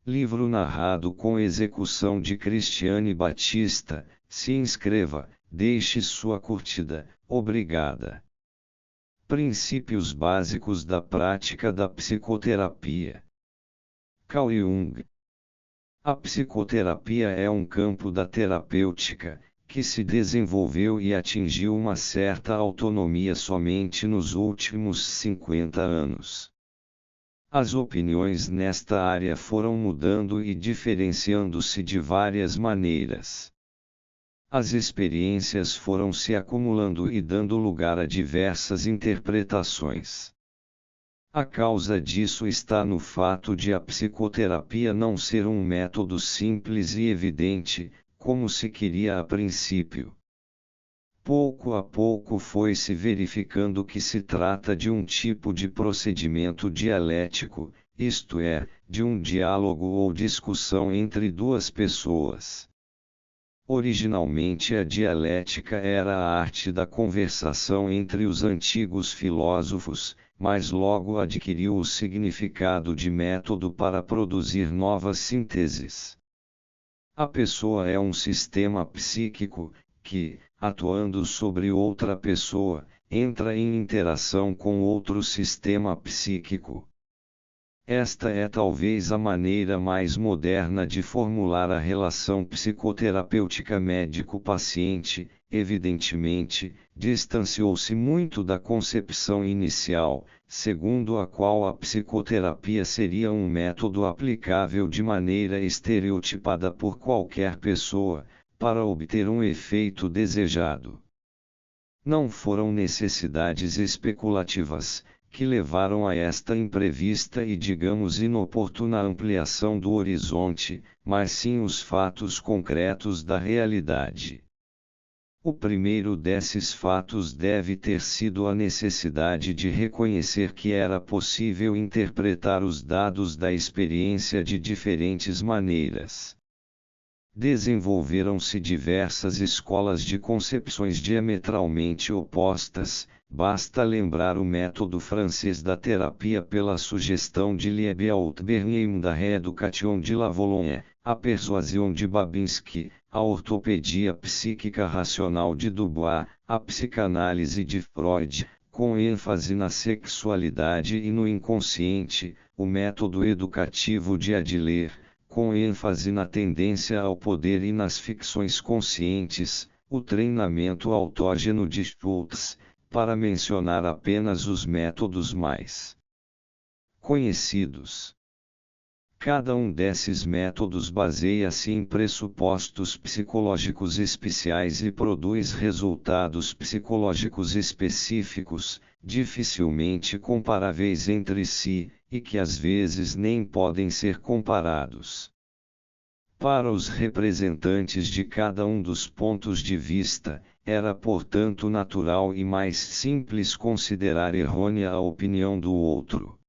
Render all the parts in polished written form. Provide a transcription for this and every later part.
Livro narrado com execução de Cristiane Batista. Se inscreva, deixe sua curtida, obrigada. Princípios básicos da prática da psicoterapia. Carl Jung. A psicoterapia é um campo da terapêutica, que se desenvolveu e atingiu uma certa autonomia somente nos últimos 50 anos. As opiniões nesta área foram mudando e diferenciando-se de várias maneiras. As experiências foram se acumulando e dando lugar a diversas interpretações. A causa disso está no fato de a psicoterapia não ser um método simples e evidente, como se queria a princípio. Pouco a pouco foi-se verificando que se trata de um tipo de procedimento dialético, isto é, de um diálogo ou discussão entre duas pessoas. Originalmente a dialética era a arte da conversação entre os antigos filósofos, mas logo adquiriu o significado de método para produzir novas sínteses. A pessoa é um sistema psíquico, que, atuando sobre outra pessoa, entra em interação com outro sistema psíquico. Esta é talvez a maneira mais moderna de formular a relação psicoterapêutica médico-paciente. Evidentemente, distanciou-se muito da concepção inicial, segundo a qual a psicoterapia seria um método aplicável de maneira estereotipada por qualquer pessoa, para obter um efeito desejado. Não foram necessidades especulativas que levaram a esta imprevista e digamos inoportuna ampliação do horizonte, mas sim os fatos concretos da realidade. O primeiro desses fatos deve ter sido a necessidade de reconhecer que era possível interpretar os dados da experiência de diferentes maneiras. Desenvolveram-se diversas escolas de concepções diametralmente opostas. Basta lembrar o método francês da terapia pela sugestão de Liebelt-Bernheim da Rééducation de Lavologne, a persuasion de Babinski, a ortopedia psíquica racional de Dubois, a psicanálise de Freud, com ênfase na sexualidade e no inconsciente, o método educativo de Adler, com ênfase na tendência ao poder e nas ficções conscientes, o treinamento autógeno de Schultz, para mencionar apenas os métodos mais conhecidos. Cada um desses métodos baseia-se em pressupostos psicológicos especiais e produz resultados psicológicos específicos, dificilmente comparáveis entre si, e que às vezes nem podem ser comparados. Para os representantes de cada um dos pontos de vista, era portanto natural e mais simples considerar errônea a opinião do outro.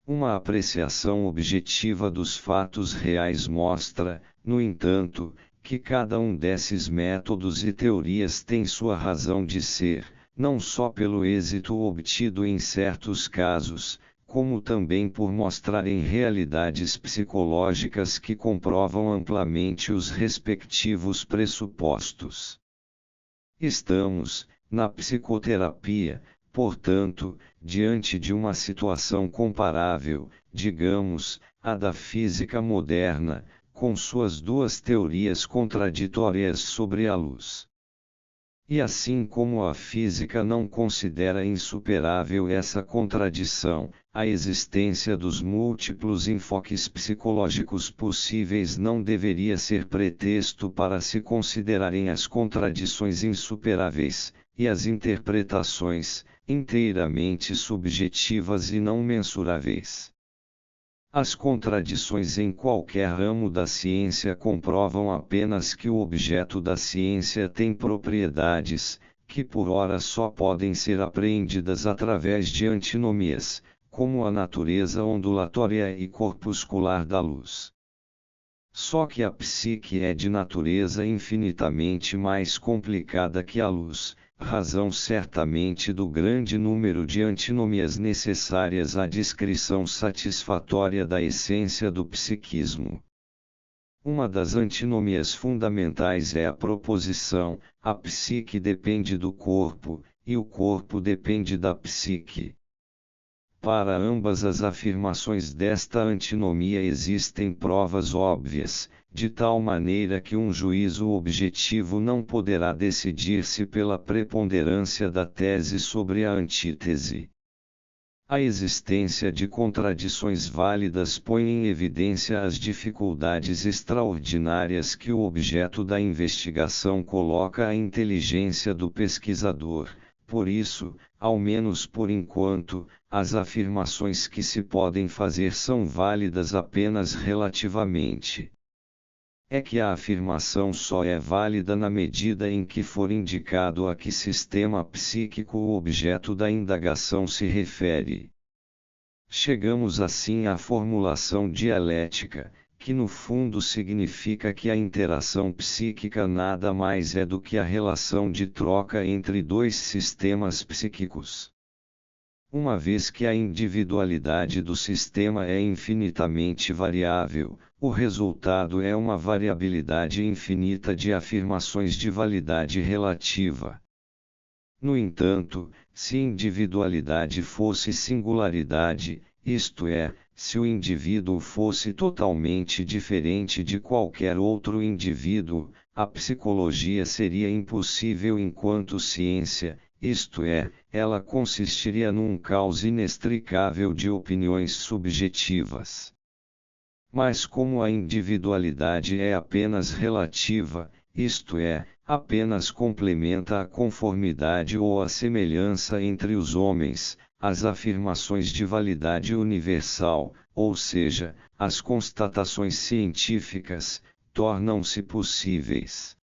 Uma apreciação objetiva dos fatos reais mostra, no entanto, que cada um desses métodos e teorias tem sua razão de ser, não só pelo êxito obtido em certos casos, como também por mostrarem realidades psicológicas que comprovam amplamente os respectivos pressupostos. Estamos, na psicoterapia, portanto, diante de uma situação comparável, digamos, à da física moderna, com suas duas teorias contraditórias sobre a luz. E assim como a física não considera insuperável essa contradição, a existência dos múltiplos enfoques psicológicos possíveis não deveria ser pretexto para se considerarem as contradições insuperáveis, e as interpretações, inteiramente subjetivas e não mensuráveis. As contradições em qualquer ramo da ciência comprovam apenas que o objeto da ciência tem propriedades, que por ora só podem ser apreendidas através de antinomias, como a natureza ondulatória e corpuscular da luz. Só que a psique é de natureza infinitamente mais complicada que a luz, razão certamente do grande número de antinomias necessárias à descrição satisfatória da essência do psiquismo. Uma das antinomias fundamentais é a proposição: a psique depende do corpo, e o corpo depende da psique. Para ambas as afirmações desta antinomia existem provas óbvias, de tal maneira que um juízo objetivo não poderá decidir-se pela preponderância da tese sobre a antítese. A existência de contradições válidas põe em evidência as dificuldades extraordinárias que o objeto da investigação coloca à inteligência do pesquisador. Por isso, ao menos por enquanto, as afirmações que se podem fazer são válidas apenas relativamente. É que a afirmação só é válida na medida em que for indicado a que sistema psíquico o objeto da indagação se refere. Chegamos assim à formulação dialética, que no fundo significa que a interação psíquica nada mais é do que a relação de troca entre dois sistemas psíquicos. Uma vez que a individualidade do sistema é infinitamente variável, o resultado é uma variabilidade infinita de afirmações de validade relativa. No entanto, se individualidade fosse singularidade, isto é, se o indivíduo fosse totalmente diferente de qualquer outro indivíduo, a psicologia seria impossível enquanto ciência, isto é, ela consistiria num caos inextricável de opiniões subjetivas. Mas como a individualidade é apenas relativa, isto é, apenas complementa a conformidade ou a semelhança entre os homens, as afirmações de validade universal, ou seja, as constatações científicas, tornam-se possíveis.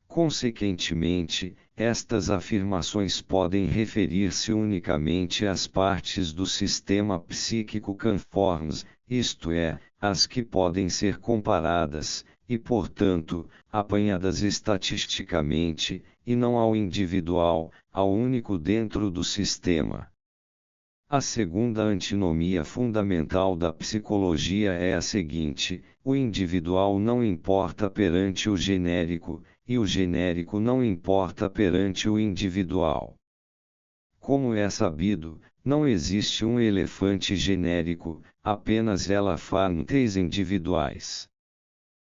Consequentemente, estas afirmações podem referir-se unicamente às partes do sistema psíquico conformes, isto é, às que podem ser comparadas, e portanto, apanhadas estatisticamente, e não ao individual, ao único dentro do sistema. A segunda antinomia fundamental da psicologia é a seguinte: o individual não importa perante o genérico, e o genérico não importa perante o individual. Como é sabido, não existe um elefante genérico, apenas elefantes individuais.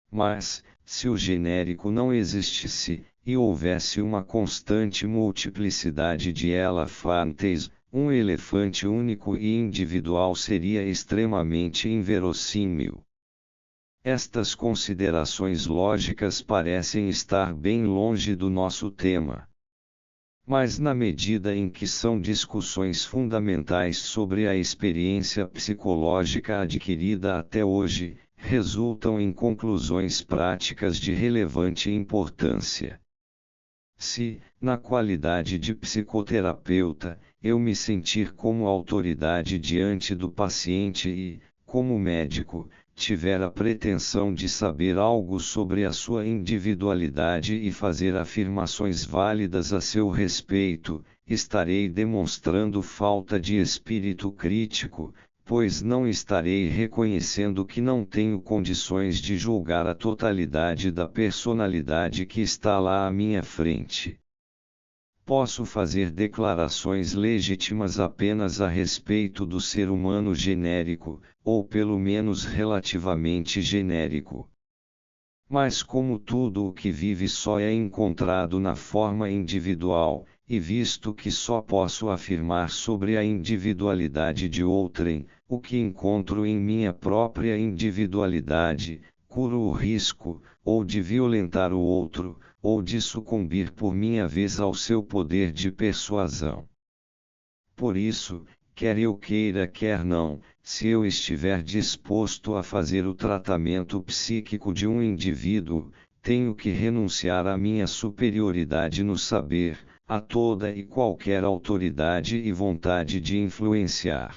Mas, se o genérico não existisse, e houvesse uma constante multiplicidade de elefantes, um elefante único e individual seria extremamente inverossímil. Estas considerações lógicas parecem estar bem longe do nosso tema. Mas na medida em que são discussões fundamentais sobre a experiência psicológica adquirida até hoje, resultam em conclusões práticas de relevante importância. Se, na qualidade de psicoterapeuta, eu me sentir como autoridade diante do paciente e, como médico, tiver a pretensão de saber algo sobre a sua individualidade e fazer afirmações válidas a seu respeito, estarei demonstrando falta de espírito crítico, pois não estarei reconhecendo que não tenho condições de julgar a totalidade da personalidade que está lá à minha frente. Posso fazer declarações legítimas apenas a respeito do ser humano genérico, ou pelo menos relativamente genérico. Mas como tudo o que vive só é encontrado na forma individual, e visto que só posso afirmar sobre a individualidade de outrem, o que encontro em minha própria individualidade, corro o risco, ou de violentar o outro, ou de sucumbir por minha vez ao seu poder de persuasão. Por isso, quer eu queira quer não, se eu estiver disposto a fazer o tratamento psíquico de um indivíduo, tenho que renunciar à minha superioridade no saber, a toda e qualquer autoridade e vontade de influenciar.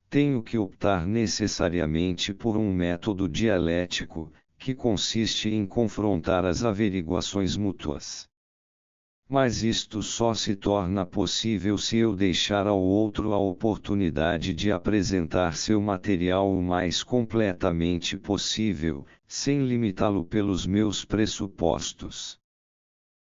Tenho que optar necessariamente por um método dialético, que consiste em confrontar as averiguações mútuas. Mas isto só se torna possível se eu deixar ao outro a oportunidade de apresentar seu material o mais completamente possível, sem limitá-lo pelos meus pressupostos.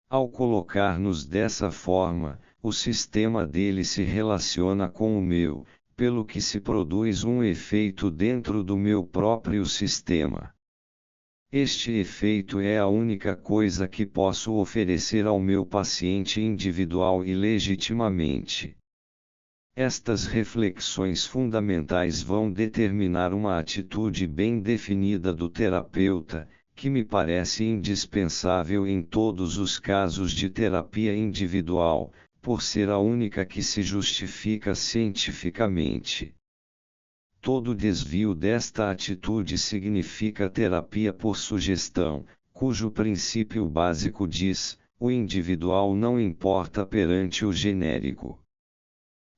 Ao colocar-nos dessa forma, o sistema dele se relaciona com o meu, pelo que se produz um efeito dentro do meu próprio sistema. Este efeito é a única coisa que posso oferecer ao meu paciente individual e legitimamente. Estas reflexões fundamentais vão determinar uma atitude bem definida do terapeuta, que me parece indispensável em todos os casos de terapia individual, por ser a única que se justifica cientificamente. Todo desvio desta atitude significa terapia por sugestão, cujo princípio básico diz: o individual não importa perante o genérico.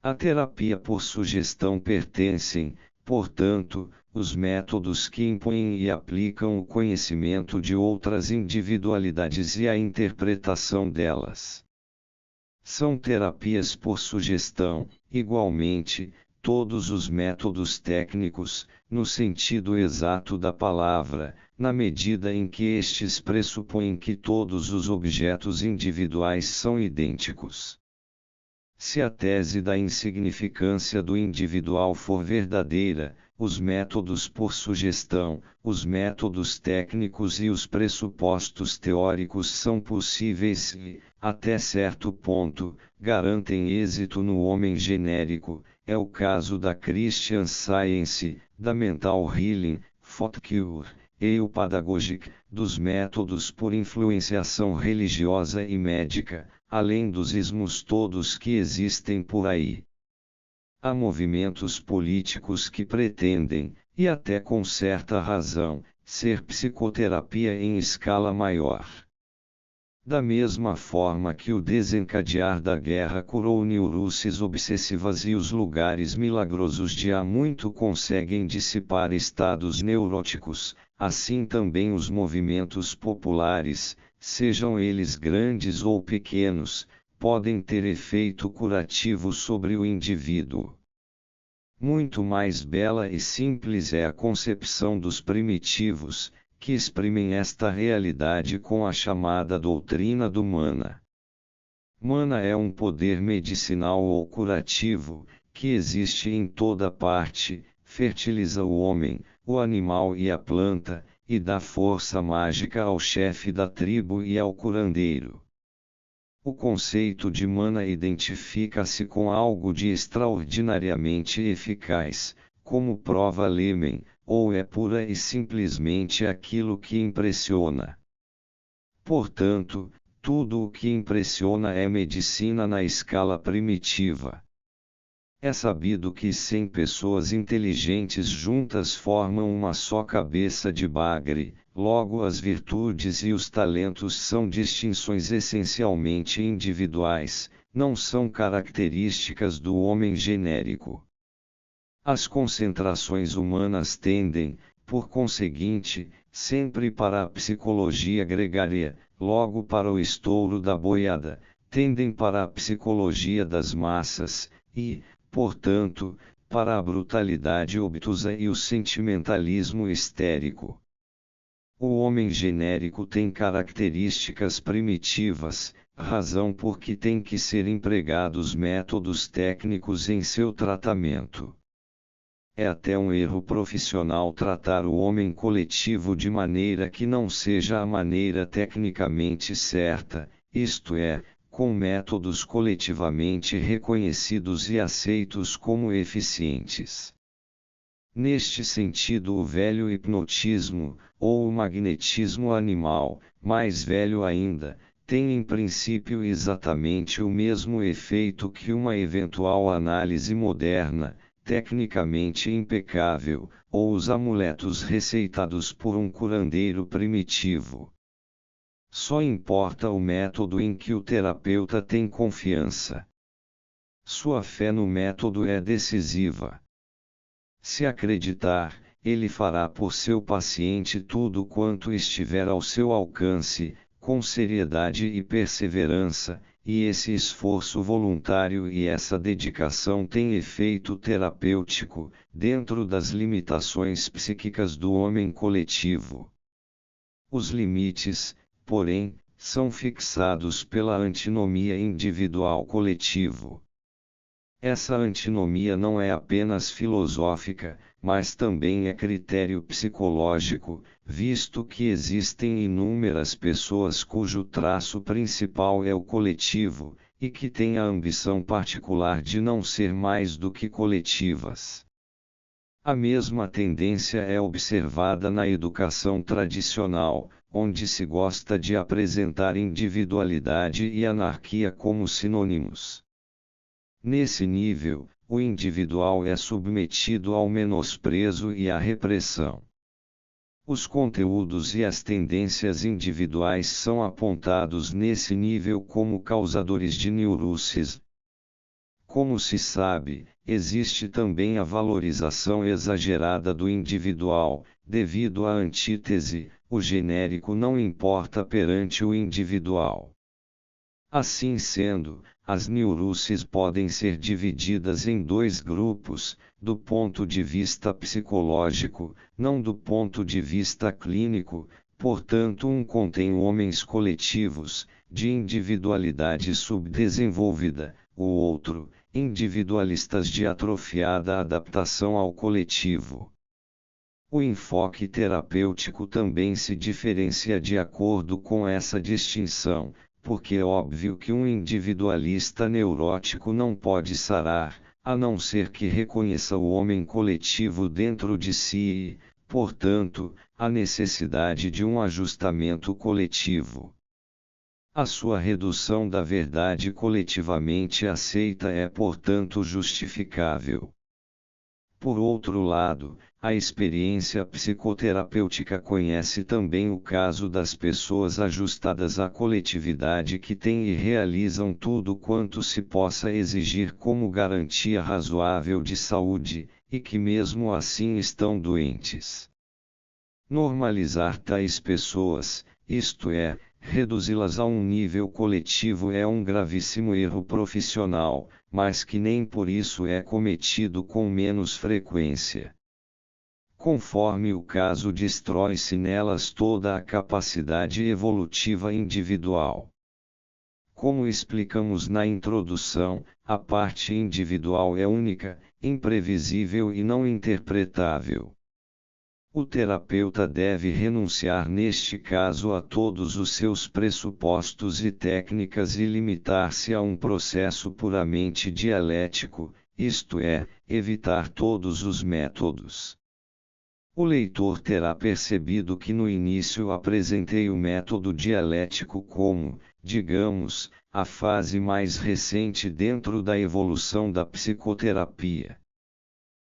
A terapia por sugestão pertencem, portanto, os métodos que impõem e aplicam o conhecimento de outras individualidades e a interpretação delas. São terapias por sugestão, igualmente, todos os métodos técnicos, no sentido exato da palavra, na medida em que estes pressupõem que todos os objetos individuais são idênticos. Se a tese da insignificância do individual for verdadeira, os métodos por sugestão, os métodos técnicos e os pressupostos teóricos são possíveis e, até certo ponto, garantem êxito no homem genérico. É o caso da Christian Science, da Mental Healing, Fotcure, e o Pedagogic, dos métodos por influenciação religiosa e médica, além dos ismos todos que existem por aí. Há movimentos políticos que pretendem, e até com certa razão, ser psicoterapia em escala maior. Da mesma forma que o desencadear da guerra curou neuroses obsessivas e os lugares milagrosos de há muito conseguem dissipar estados neuróticos, assim também os movimentos populares, sejam eles grandes ou pequenos, podem ter efeito curativo sobre o indivíduo. Muito mais bela e simples é a concepção dos primitivos, que exprimem esta realidade com a chamada doutrina do mana. Mana é um poder medicinal ou curativo, que existe em toda parte, fertiliza o homem, o animal e a planta, e dá força mágica ao chefe da tribo e ao curandeiro. O conceito de mana identifica-se com algo de extraordinariamente eficaz, como prova Lehman, ou é pura e simplesmente aquilo que impressiona. Portanto, tudo o que impressiona é medicina na escala primitiva. É sabido que 100 pessoas inteligentes juntas formam uma só cabeça de bagre, logo as virtudes e os talentos são distinções essencialmente individuais, não são características do homem genérico. As concentrações humanas tendem, por conseguinte, sempre para a psicologia gregária, logo para o estouro da boiada, tendem para a psicologia das massas, e, portanto, para a brutalidade obtusa e o sentimentalismo histérico. O homem genérico tem características primitivas, razão por que tem que ser empregados métodos técnicos em seu tratamento. É até um erro profissional tratar o homem coletivo de maneira que não seja a maneira tecnicamente certa, isto é, com métodos coletivamente reconhecidos e aceitos como eficientes. Neste sentido, o velho hipnotismo, ou o magnetismo animal, mais velho ainda, tem em princípio exatamente o mesmo efeito que uma eventual análise moderna, tecnicamente impecável, ou os amuletos receitados por um curandeiro primitivo. Só importa o método em que o terapeuta tem confiança. Sua fé no método é decisiva. Se acreditar, ele fará por seu paciente tudo quanto estiver ao seu alcance, com seriedade e perseverança, e esse esforço voluntário e essa dedicação têm efeito terapêutico, dentro das limitações psíquicas do homem coletivo. Os limites, porém, são fixados pela antinomia individual-coletivo. Essa antinomia não é apenas filosófica, mas também é critério psicológico, visto que existem inúmeras pessoas cujo traço principal é o coletivo, e que têm a ambição particular de não ser mais do que coletivas. A mesma tendência é observada na educação tradicional, onde se gosta de apresentar individualidade e anarquia como sinônimos. Nesse nível, o individual é submetido ao menosprezo e à repressão. Os conteúdos e as tendências individuais são apontados nesse nível como causadores de neuroses. Como se sabe, existe também a valorização exagerada do individual, devido à antítese, o genérico não importa perante o individual. Assim sendo, as neuroses podem ser divididas em dois grupos, do ponto de vista psicológico, não do ponto de vista clínico, portanto um contém homens coletivos, de individualidade subdesenvolvida, o outro, individualistas de atrofiada adaptação ao coletivo. O enfoque terapêutico também se diferencia de acordo com essa distinção, porque é óbvio que um individualista neurótico não pode sarar, a não ser que reconheça o homem coletivo dentro de si e, portanto, a necessidade de um ajustamento coletivo. A sua redução da verdade coletivamente aceita é, portanto, justificável. Por outro lado, a experiência psicoterapêutica conhece também o caso das pessoas ajustadas à coletividade que têm e realizam tudo quanto se possa exigir como garantia razoável de saúde, e que mesmo assim estão doentes. Normalizar tais pessoas, isto é, reduzi-las a um nível coletivo é um gravíssimo erro profissional, mas que nem por isso é cometido com menos frequência. Conforme o caso destrói-se nelas toda a capacidade evolutiva individual. Como explicamos na introdução, a parte individual é única, imprevisível e não interpretável. O terapeuta deve renunciar neste caso a todos os seus pressupostos e técnicas e limitar-se a um processo puramente dialético, isto é, evitar todos os métodos. O leitor terá percebido que no início apresentei o método dialético como, digamos, a fase mais recente dentro da evolução da psicoterapia.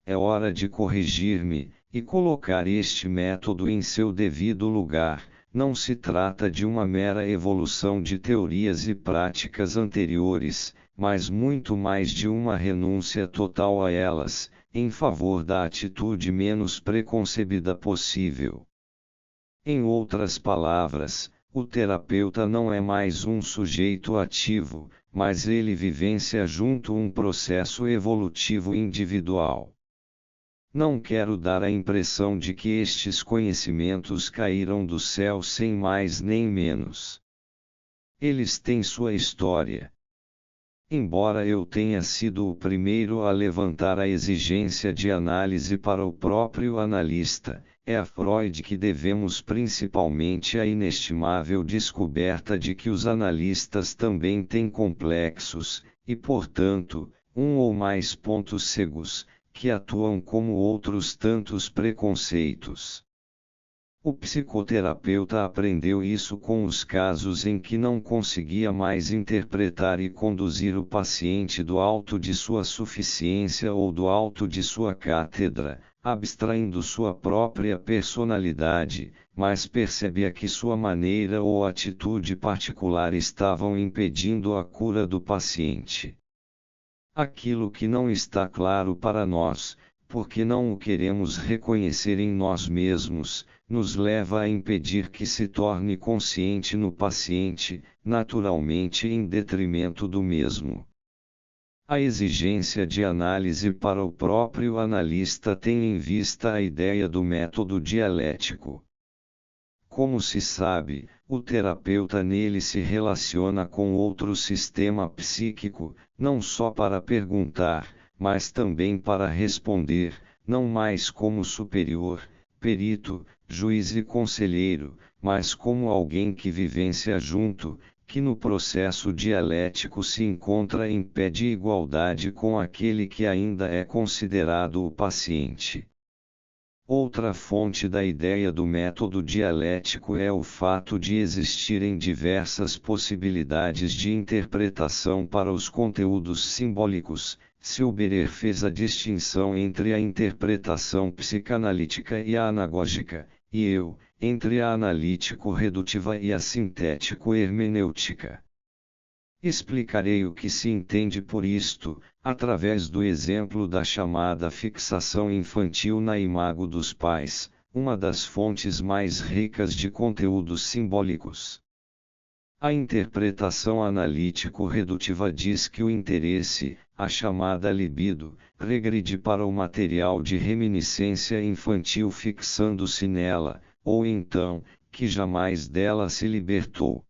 É hora de corrigir-me e colocar este método em seu devido lugar. Não se trata de uma mera evolução de teorias e práticas anteriores, mas muito mais de uma renúncia total a elas, em favor da atitude menos preconcebida possível. Em outras palavras, o terapeuta não é mais um sujeito ativo, mas ele vivencia junto um processo evolutivo individual. Não quero dar a impressão de que estes conhecimentos caíram do céu sem mais nem menos. Eles têm sua história. Embora eu tenha sido o primeiro a levantar a exigência de análise para o próprio analista, é a Freud que devemos principalmente a inestimável descoberta de que os analistas também têm complexos, e portanto, um ou mais pontos cegos, que atuam como outros tantos preconceitos. O psicoterapeuta aprendeu isso com os casos em que não conseguia mais interpretar e conduzir o paciente do alto de sua suficiência ou do alto de sua cátedra, abstraindo sua própria personalidade, mas percebia que sua maneira ou atitude particular estavam impedindo a cura do paciente. Aquilo que não está claro para nós, porque não o queremos reconhecer em nós mesmos, nos leva a impedir que se torne consciente no paciente, naturalmente em detrimento do mesmo. A exigência de análise para o próprio analista tem em vista a ideia do método dialético. Como se sabe, o terapeuta nele se relaciona com outro sistema psíquico, não só para perguntar, mas também para responder, não mais como superior, perito, juiz e conselheiro, mas como alguém que vivencia junto, que no processo dialético se encontra em pé de igualdade com aquele que ainda é considerado o paciente. Outra fonte da ideia do método dialético é o fato de existirem diversas possibilidades de interpretação para os conteúdos simbólicos. Silberer fez a distinção entre a interpretação psicanalítica e a anagógica, e eu, entre a analítico-redutiva e a sintético-hermenêutica. Explicarei o que se entende por isto, através do exemplo da chamada fixação infantil na imago dos pais, uma das fontes mais ricas de conteúdos simbólicos. A interpretação analítico-redutiva diz que o interesse, a chamada libido, regride para o material de reminiscência infantil fixando-se nela, ou então, que jamais dela se libertou.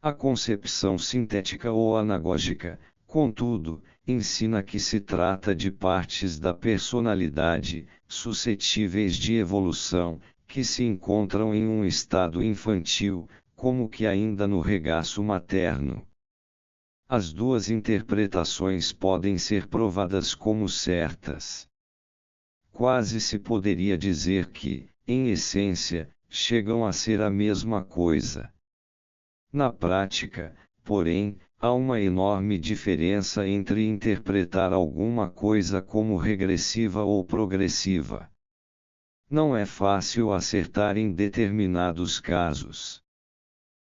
A concepção sintética ou anagógica, contudo, ensina que se trata de partes da personalidade, suscetíveis de evolução, que se encontram em um estado infantil, como que ainda no regaço materno. As duas interpretações podem ser provadas como certas. Quase se poderia dizer que, em essência, chegam a ser a mesma coisa. Na prática, porém, há uma enorme diferença entre interpretar alguma coisa como regressiva ou progressiva. Não é fácil acertar em determinados casos.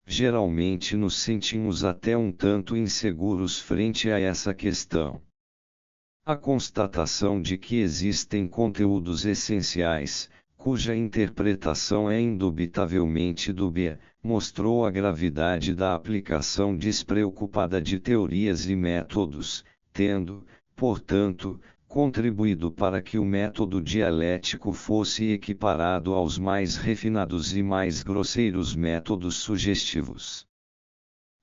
Geralmente nos sentimos até um tanto inseguros frente a essa questão. A constatação de que existem conteúdos essenciais, cuja interpretação é indubitavelmente dúbia, mostrou a gravidade da aplicação despreocupada de teorias e métodos, tendo, portanto, contribuído para que o método dialético fosse equiparado aos mais refinados e mais grosseiros métodos sugestivos.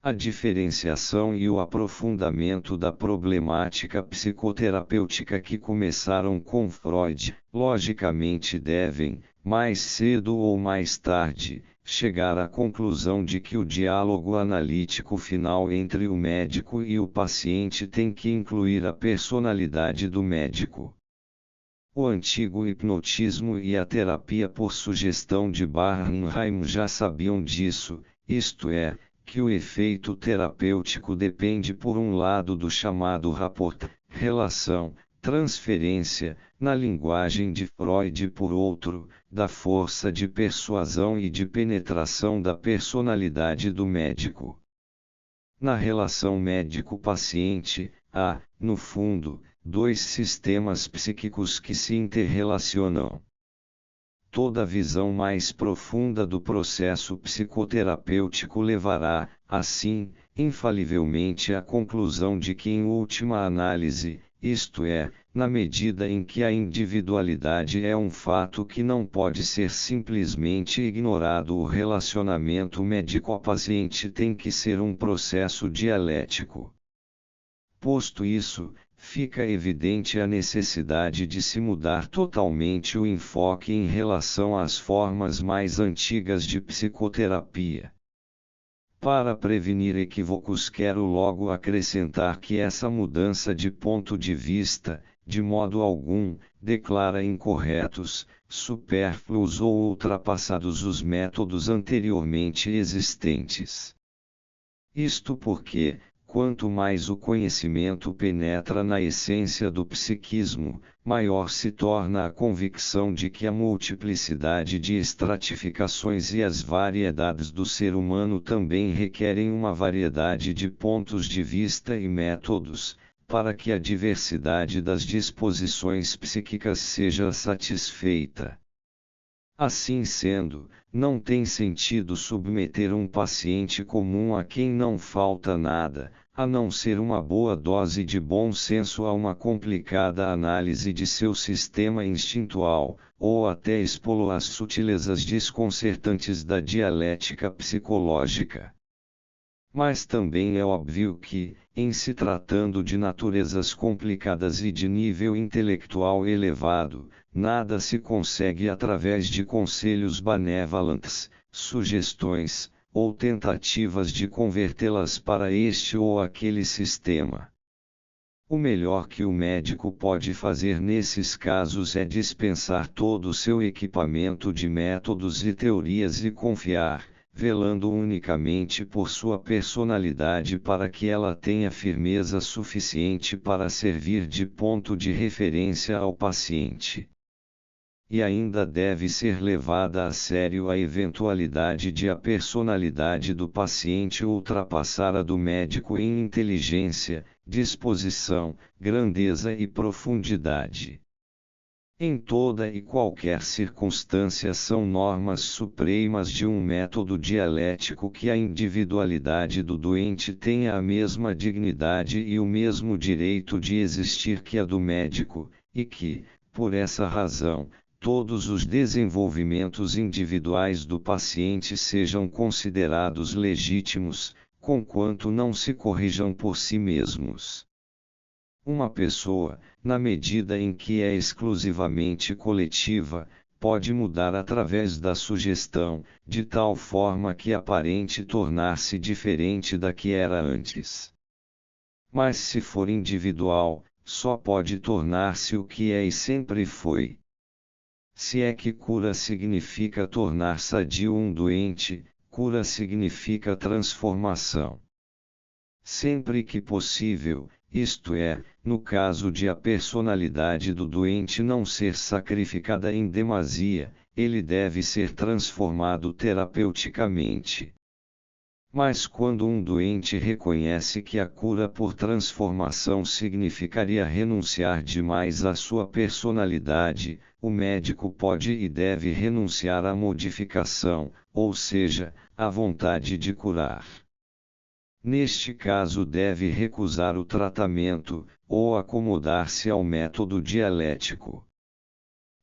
A diferenciação e o aprofundamento da problemática psicoterapêutica que começaram com Freud, logicamente devem, mais cedo ou mais tarde, chegar à conclusão de que o diálogo analítico final entre o médico e o paciente tem que incluir a personalidade do médico. O antigo hipnotismo e a terapia por sugestão de Bernheim já sabiam disso, isto é, que o efeito terapêutico depende por um lado do chamado rapport, relação, transferência, na linguagem de Freud e por outro, da força de persuasão e de penetração da personalidade do médico. Na relação médico-paciente, há, no fundo, dois sistemas psíquicos que se interrelacionam. Toda visão mais profunda do processo psicoterapêutico levará, assim, infalivelmente à conclusão de que em última análise, isto é, na medida em que a individualidade é um fato que não pode ser simplesmente ignorado, o relacionamento médico-paciente tem que ser um processo dialético. Posto isso, fica evidente a necessidade de se mudar totalmente o enfoque em relação às formas mais antigas de psicoterapia. Para prevenir equívocos, quero logo acrescentar que essa mudança de ponto de vista, de modo algum, declara incorretos, supérfluos ou ultrapassados os métodos anteriormente existentes. Isto porque, quanto mais o conhecimento penetra na essência do psiquismo, maior se torna a convicção de que a multiplicidade de estratificações e as variedades do ser humano também requerem uma variedade de pontos de vista e métodos, para que a diversidade das disposições psíquicas seja satisfeita. Assim sendo, não tem sentido submeter um paciente comum a quem não falta nada, a não ser uma boa dose de bom senso a uma complicada análise de seu sistema instintual, ou até expô-lo às sutilezas desconcertantes da dialética psicológica. Mas também é óbvio que, em se tratando de naturezas complicadas e de nível intelectual elevado, nada se consegue através de conselhos benevolentes, sugestões, ou tentativas de convertê-las para este ou aquele sistema. O melhor que o médico pode fazer nesses casos é dispensar todo o seu equipamento de métodos e teorias e confiar, velando unicamente por sua personalidade para que ela tenha firmeza suficiente para servir de ponto de referência ao paciente. E ainda deve ser levada a sério a eventualidade de a personalidade do paciente ultrapassar a do médico em inteligência, disposição, grandeza e profundidade. Em toda e qualquer circunstância são normas supremas de um método dialético que a individualidade do doente tenha a mesma dignidade e o mesmo direito de existir que a do médico, e que, por essa razão, todos os desenvolvimentos individuais do paciente sejam considerados legítimos, conquanto não se corrijam por si mesmos. Uma pessoa, na medida em que é exclusivamente coletiva, pode mudar através da sugestão, de tal forma que aparente tornar-se diferente da que era antes. Mas se for individual, só pode tornar-se o que é e sempre foi. Se é que cura significa tornar sadio um doente, cura significa transformação. Sempre que possível, isto é, no caso de a personalidade do doente não ser sacrificada em demasia, ele deve ser transformado terapeuticamente. Mas quando um doente reconhece que a cura por transformação significaria renunciar demais à sua personalidade, o médico pode e deve renunciar à modificação, ou seja, à vontade de curar. Neste caso deve recusar o tratamento, ou acomodar-se ao método dialético.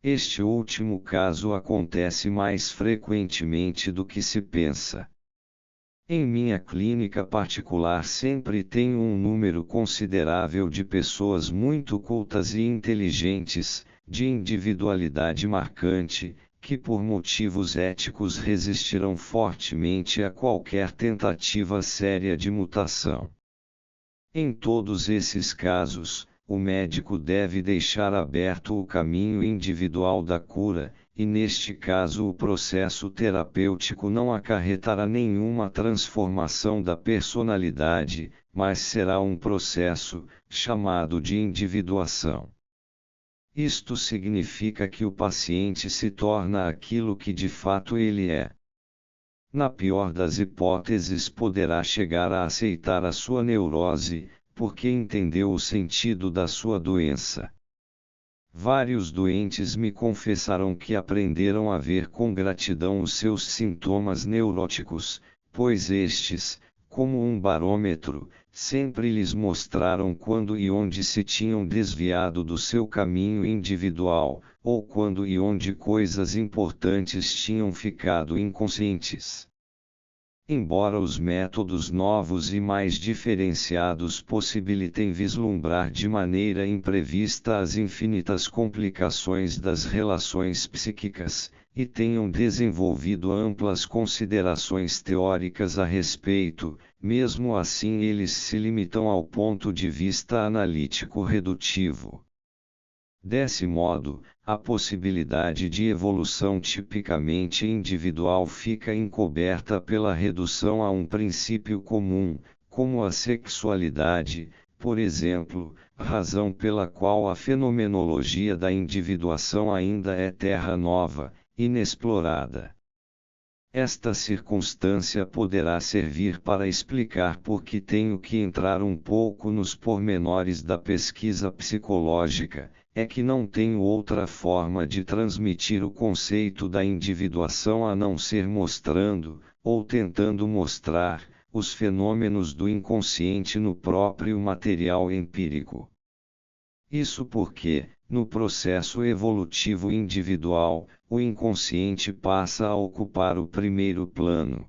Este último caso acontece mais frequentemente do que se pensa. Em minha clínica particular sempre tenho um número considerável de pessoas muito cultas e inteligentes, de individualidade marcante, que por motivos éticos resistirão fortemente a qualquer tentativa séria de mutação. Em todos esses casos, o médico deve deixar aberto o caminho individual da cura, e neste caso o processo terapêutico não acarretará nenhuma transformação da personalidade, mas será um processo, chamado de individuação. Isto significa que o paciente se torna aquilo que de fato ele é. Na pior das hipóteses, poderá chegar a aceitar a sua neurose, porque entendeu o sentido da sua doença. Vários doentes me confessaram que aprenderam a ver com gratidão os seus sintomas neuróticos, pois estes, como um barômetro, sempre lhes mostraram quando e onde se tinham desviado do seu caminho individual, ou quando e onde coisas importantes tinham ficado inconscientes. Embora os métodos novos e mais diferenciados possibilitem vislumbrar de maneira imprevista as infinitas complicações das relações psíquicas, e tenham desenvolvido amplas considerações teóricas a respeito, mesmo assim eles se limitam ao ponto de vista analítico redutivo. Desse modo, a possibilidade de evolução tipicamente individual fica encoberta pela redução a um princípio comum, como a sexualidade, por exemplo, razão pela qual a fenomenologia da individuação ainda é terra nova, inexplorada. Esta circunstância poderá servir para explicar por que tenho que entrar um pouco nos pormenores da pesquisa psicológica, é que não tenho outra forma de transmitir o conceito da individuação a não ser mostrando, ou tentando mostrar, os fenômenos do inconsciente no próprio material empírico. Isso porque, no processo evolutivo individual, o inconsciente passa a ocupar o primeiro plano.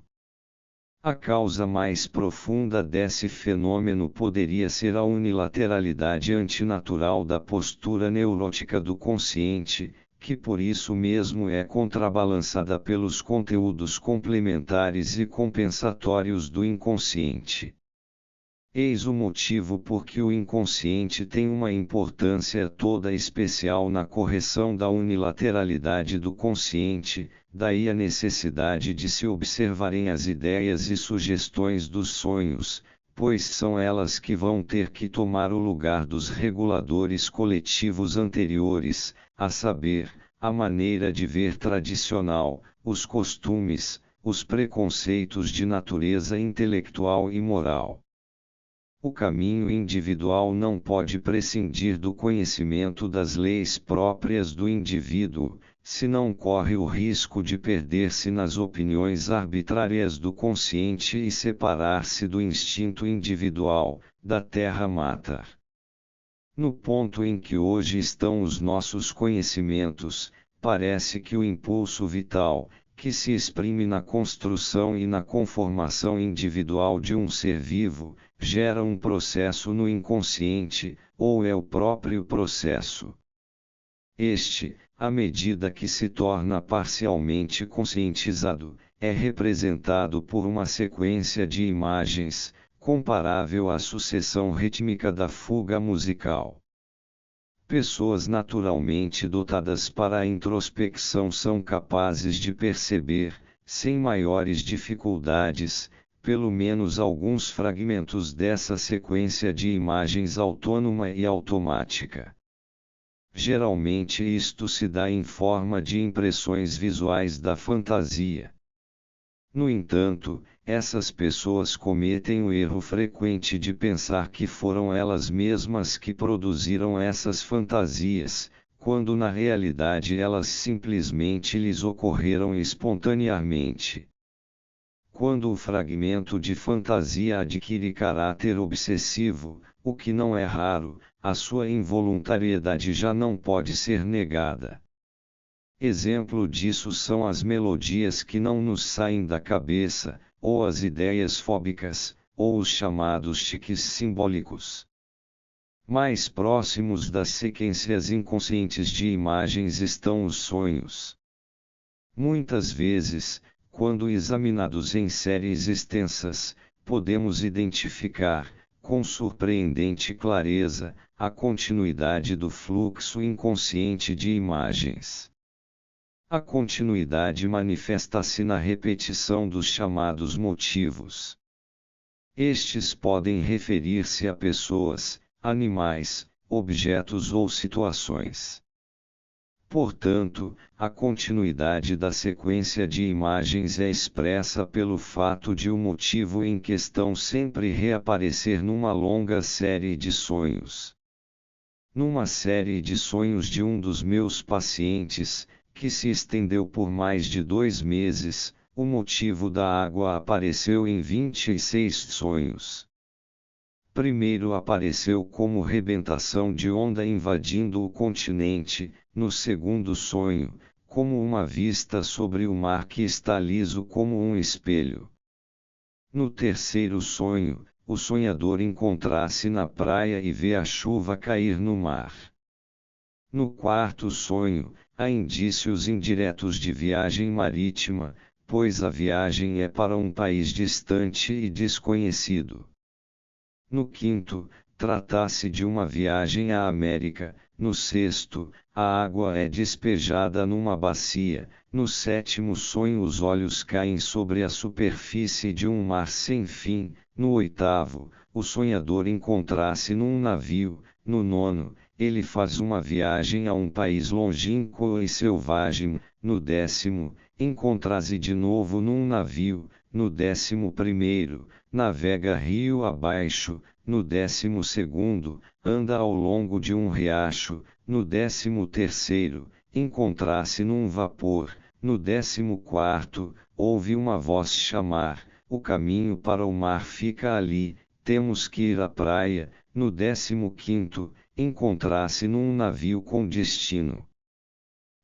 A causa mais profunda desse fenômeno poderia ser a unilateralidade antinatural da postura neurótica do consciente, que por isso mesmo é contrabalançada pelos conteúdos complementares e compensatórios do inconsciente. Eis o motivo por que o inconsciente tem uma importância toda especial na correção da unilateralidade do consciente, daí a necessidade de se observarem as ideias e sugestões dos sonhos, pois são elas que vão ter que tomar o lugar dos reguladores coletivos anteriores, a saber, a maneira de ver tradicional, os costumes, os preconceitos de natureza intelectual e moral. O caminho individual não pode prescindir do conhecimento das leis próprias do indivíduo, senão corre o risco de perder-se nas opiniões arbitrárias do consciente e separar-se do instinto individual, da terra mater. No ponto em que hoje estão os nossos conhecimentos, parece que o impulso vital, que se exprime na construção e na conformação individual de um ser vivo, gera um processo no inconsciente, ou é o próprio processo. Este, à medida que se torna parcialmente conscientizado, é representado por uma sequência de imagens, comparável à sucessão rítmica da fuga musical. Pessoas naturalmente dotadas para a introspecção são capazes de perceber, sem maiores dificuldades, pelo menos alguns fragmentos dessa sequência de imagens autônoma e automática. Geralmente isto se dá em forma de impressões visuais da fantasia. No entanto, essas pessoas cometem o erro frequente de pensar que foram elas mesmas que produziram essas fantasias, quando na realidade elas simplesmente lhes ocorreram espontaneamente. Quando o fragmento de fantasia adquire caráter obsessivo, o que não é raro, a sua involuntariedade já não pode ser negada. Exemplo disso são as melodias que não nos saem da cabeça, ou as ideias fóbicas, ou os chamados tiques simbólicos. Mais próximos das sequências inconscientes de imagens estão os sonhos. Muitas vezes, quando examinados em séries extensas, podemos identificar, com surpreendente clareza, a continuidade do fluxo inconsciente de imagens. A continuidade manifesta-se na repetição dos chamados motivos. Estes podem referir-se a pessoas, animais, objetos ou situações. Portanto, a continuidade da sequência de imagens é expressa pelo fato de o motivo em questão sempre reaparecer numa longa série de sonhos. Numa série de sonhos de um dos meus pacientes, que se estendeu por mais de 2 meses, o motivo da água apareceu em 26 sonhos. Primeiro apareceu como rebentação de onda invadindo o continente, no segundo sonho, como uma vista sobre o mar que está liso como um espelho. No terceiro sonho, o sonhador encontra-se na praia e vê a chuva cair no mar. No quarto sonho, há indícios indiretos de viagem marítima, pois a viagem é para um país distante e desconhecido. No quinto, trata-se de uma viagem à América. No sexto, a água é despejada numa bacia. No sétimo sonho, os olhos caem sobre a superfície de um mar sem fim. No oitavo, o sonhador encontra-se num navio. No nono, ele faz uma viagem a um país longínquo e selvagem. No 10º, encontra-se de novo num navio. No 11º, navega rio abaixo. No 12º, anda ao longo de um riacho. No 13º, encontra-se num vapor. No 14º, ouve uma voz chamar: o caminho para o mar fica ali, temos que ir à praia. No 15º, encontrar-se num navio com destino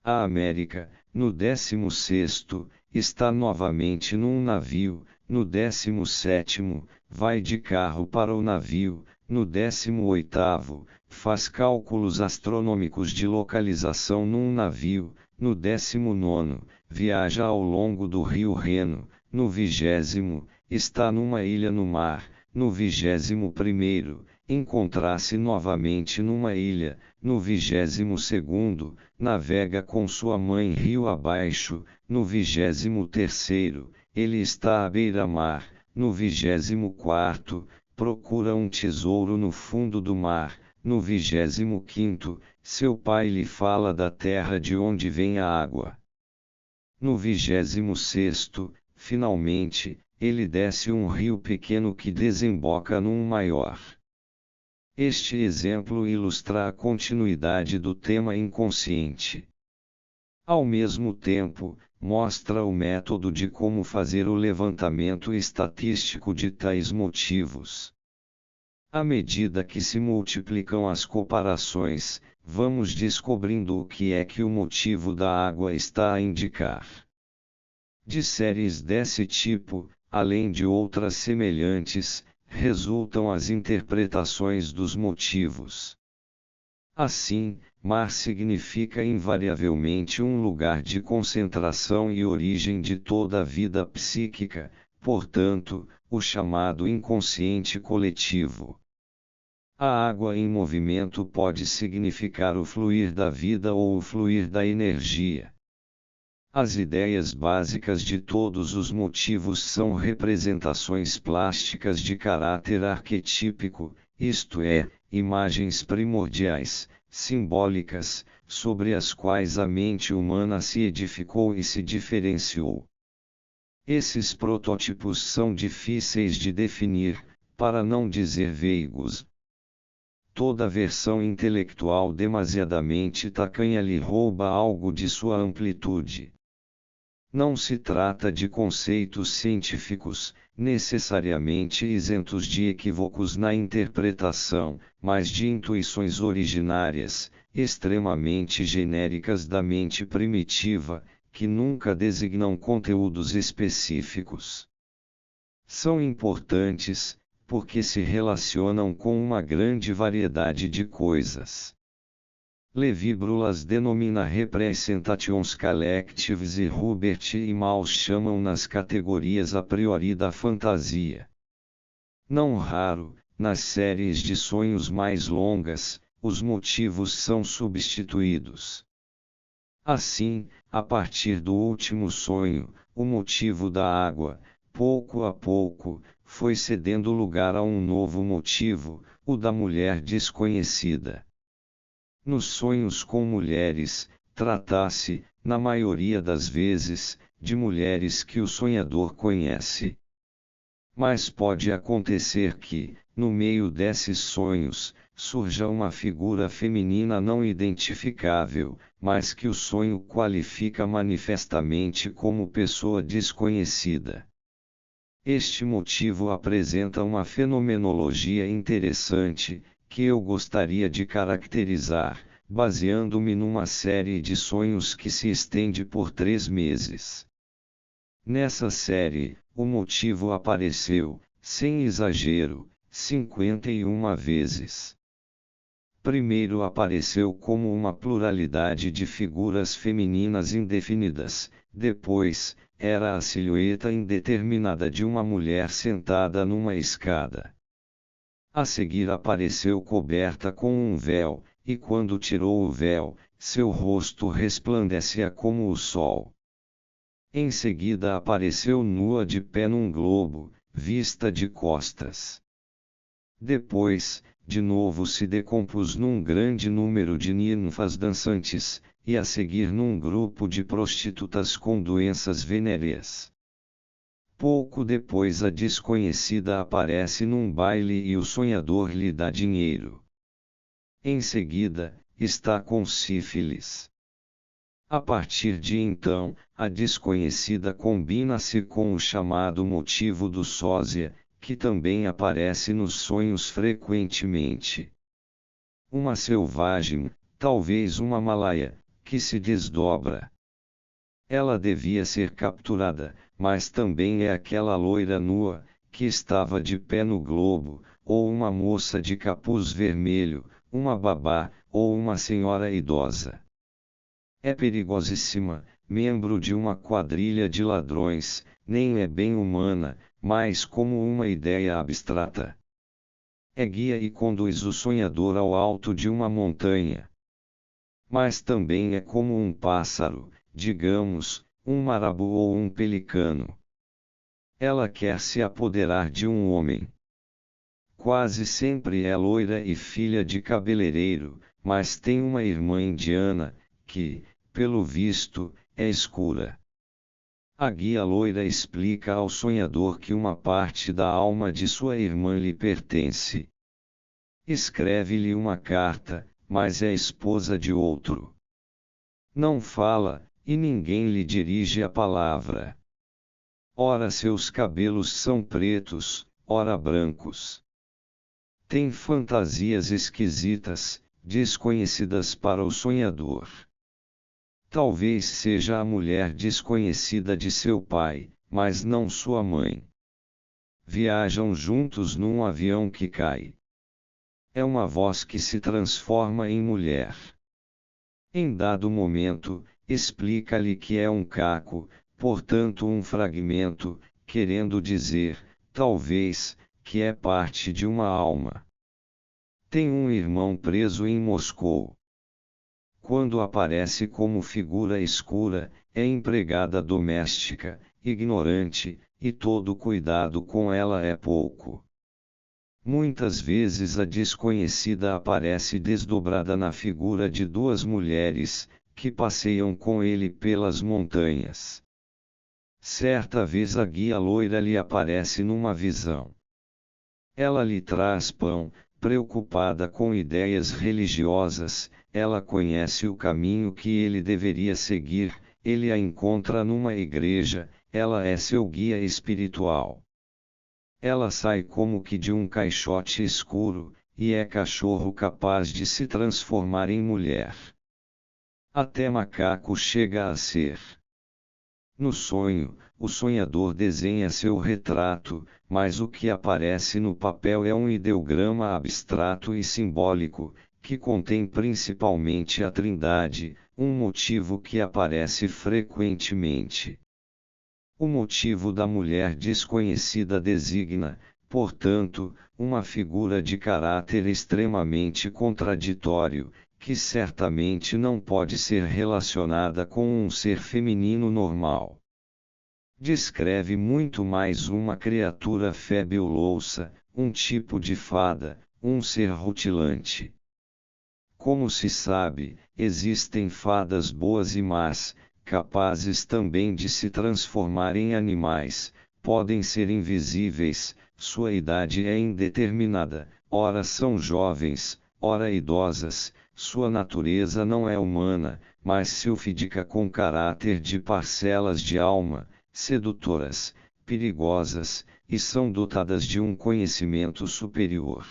à América. No 16º, está novamente num navio. No 17º, vai de carro para o navio. No 18º, faz cálculos astronômicos de localização num navio. No 19º, viaja ao longo do rio Reno. No 20º, está numa ilha no mar. No 21º, encontra-se novamente numa ilha. No 22º, navega com sua mãe rio abaixo. No 23º, ele está à beira-mar. No 24º, procura um tesouro no fundo do mar. No 25º, seu pai lhe fala da terra de onde vem a água. No 26º, finalmente, ele desce um rio pequeno que desemboca num maior. Este exemplo ilustra a continuidade do tema inconsciente. Ao mesmo tempo, mostra o método de como fazer o levantamento estatístico de tais motivos. À medida que se multiplicam as comparações, vamos descobrindo o que é que o motivo da água está a indicar. De séries desse tipo, além de outras semelhantes, resultam as interpretações dos motivos. Assim, mar significa invariavelmente um lugar de concentração e origem de toda a vida psíquica, portanto, o chamado inconsciente coletivo. A água em movimento pode significar o fluir da vida ou o fluir da energia. As ideias básicas de todos os motivos são representações plásticas de caráter arquetípico, isto é, imagens primordiais, simbólicas, sobre as quais a mente humana se edificou e se diferenciou. Esses protótipos são difíceis de definir, para não dizer veigos. Toda versão intelectual demasiadamente tacanha lhe rouba algo de sua amplitude. Não se trata de conceitos científicos, necessariamente isentos de equívocos na interpretação, mas de intuições originárias, extremamente genéricas da mente primitiva, que nunca designam conteúdos específicos. São importantes, porque se relacionam com uma grande variedade de coisas. Levi-Bruhl as denomina representations collectives e Hubert e Maus chamam nas categorias a priori da fantasia. Não raro, nas séries de sonhos mais longas, os motivos são substituídos. Assim, a partir do último sonho, o motivo da água, pouco a pouco, foi cedendo lugar a um novo motivo, o da mulher desconhecida. Nos sonhos com mulheres, trata-se, na maioria das vezes, de mulheres que o sonhador conhece. Mas pode acontecer que, no meio desses sonhos, surja uma figura feminina não identificável, mas que o sonho qualifica manifestamente como pessoa desconhecida. Este motivo apresenta uma fenomenologia interessante, que eu gostaria de caracterizar, baseando-me numa série de sonhos que se estende por 3 meses. Nessa série, o motivo apareceu, sem exagero, 51 vezes. Primeiro apareceu como uma pluralidade de figuras femininas indefinidas, depois, era a silhueta indeterminada de uma mulher sentada numa escada. A seguir apareceu coberta com um véu, e quando tirou o véu, seu rosto resplandecia como o sol. Em seguida apareceu nua de pé num globo, vista de costas. Depois, de novo se decompôs num grande número de ninfas dançantes, e a seguir num grupo de prostitutas com doenças venéreas. Pouco depois a desconhecida aparece num baile e o sonhador lhe dá dinheiro. Em seguida, está com sífilis. A partir de então, a desconhecida combina-se com o chamado motivo do sósia, que também aparece nos sonhos frequentemente. Uma selvagem, talvez uma malaia, que se desdobra. Ela devia ser capturada, mas também é aquela loira nua, que estava de pé no globo, ou uma moça de capuz vermelho, uma babá, ou uma senhora idosa. É perigosíssima, membro de uma quadrilha de ladrões, nem é bem humana, mas como uma ideia abstrata. É guia e conduz o sonhador ao alto de uma montanha. Mas também é como um pássaro, digamos, um marabu ou um pelicano. Ela quer se apoderar de um homem. Quase sempre é loira e filha de cabeleireiro, mas tem uma irmã indiana, que, pelo visto, é escura. A guia loira explica ao sonhador que uma parte da alma de sua irmã lhe pertence. Escreve-lhe uma carta, mas é esposa de outro. Não fala, e ninguém lhe dirige a palavra. Ora seus cabelos são pretos, ora brancos. Tem fantasias esquisitas, desconhecidas para o sonhador. Talvez seja a mulher desconhecida de seu pai, mas não sua mãe. Viajam juntos num avião que cai. É uma voz que se transforma em mulher. Em dado momento, explica-lhe que é um caco, portanto um fragmento, querendo dizer, talvez, que é parte de uma alma. Tem um irmão preso em Moscou. Quando aparece como figura escura, é empregada doméstica, ignorante, e todo cuidado com ela é pouco. Muitas vezes a desconhecida aparece desdobrada na figura de duas mulheres, que passeiam com ele pelas montanhas. Certa vez a guia loira lhe aparece numa visão. Ela lhe traz pão, preocupada com ideias religiosas, ela conhece o caminho que ele deveria seguir, ele a encontra numa igreja, ela é seu guia espiritual. Ela sai como que de um caixote escuro, e é cachorro capaz de se transformar em mulher. Até macaco chega a ser. No sonho, o sonhador desenha seu retrato, mas o que aparece no papel é um ideograma abstrato e simbólico, que contém principalmente a Trindade, um motivo que aparece frequentemente. O motivo da mulher desconhecida designa, portanto, uma figura de caráter extremamente contraditório, que certamente não pode ser relacionada com um ser feminino normal. Descreve muito mais uma criatura fabulosa, um tipo de fada, um ser rutilante. Como se sabe, existem fadas boas e más, capazes também de se transformar em animais, podem ser invisíveis, sua idade é indeterminada, ora são jovens, ora idosas, sua natureza não é humana, mas silfídica com caráter de parcelas de alma, sedutoras, perigosas, e são dotadas de um conhecimento superior.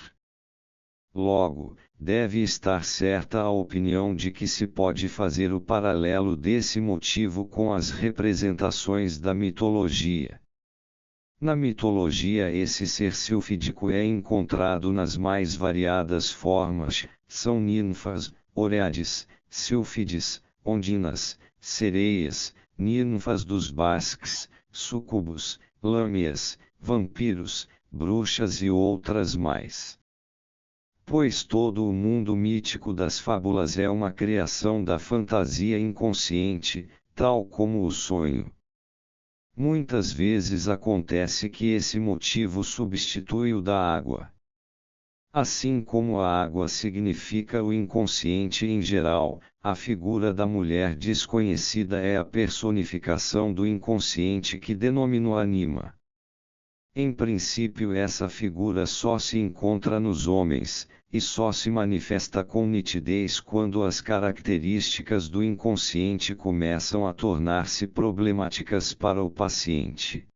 Logo, deve estar certa a opinião de que se pode fazer o paralelo desse motivo com as representações da mitologia. Na mitologia esse ser silfídico é encontrado nas mais variadas formas, são ninfas, oréades, sílfides, ondinas, sereias, ninfas dos basques, sucubos, lâmias, vampiros, bruxas e outras mais. Pois todo o mundo mítico das fábulas é uma criação da fantasia inconsciente, tal como o sonho. Muitas vezes acontece que esse motivo substitui o da água. Assim como a água significa o inconsciente em geral, a figura da mulher desconhecida é a personificação do inconsciente que denomina anima. Em princípio, essa figura só se encontra nos homens, e só se manifesta com nitidez quando as características do inconsciente começam a tornar-se problemáticas para o paciente.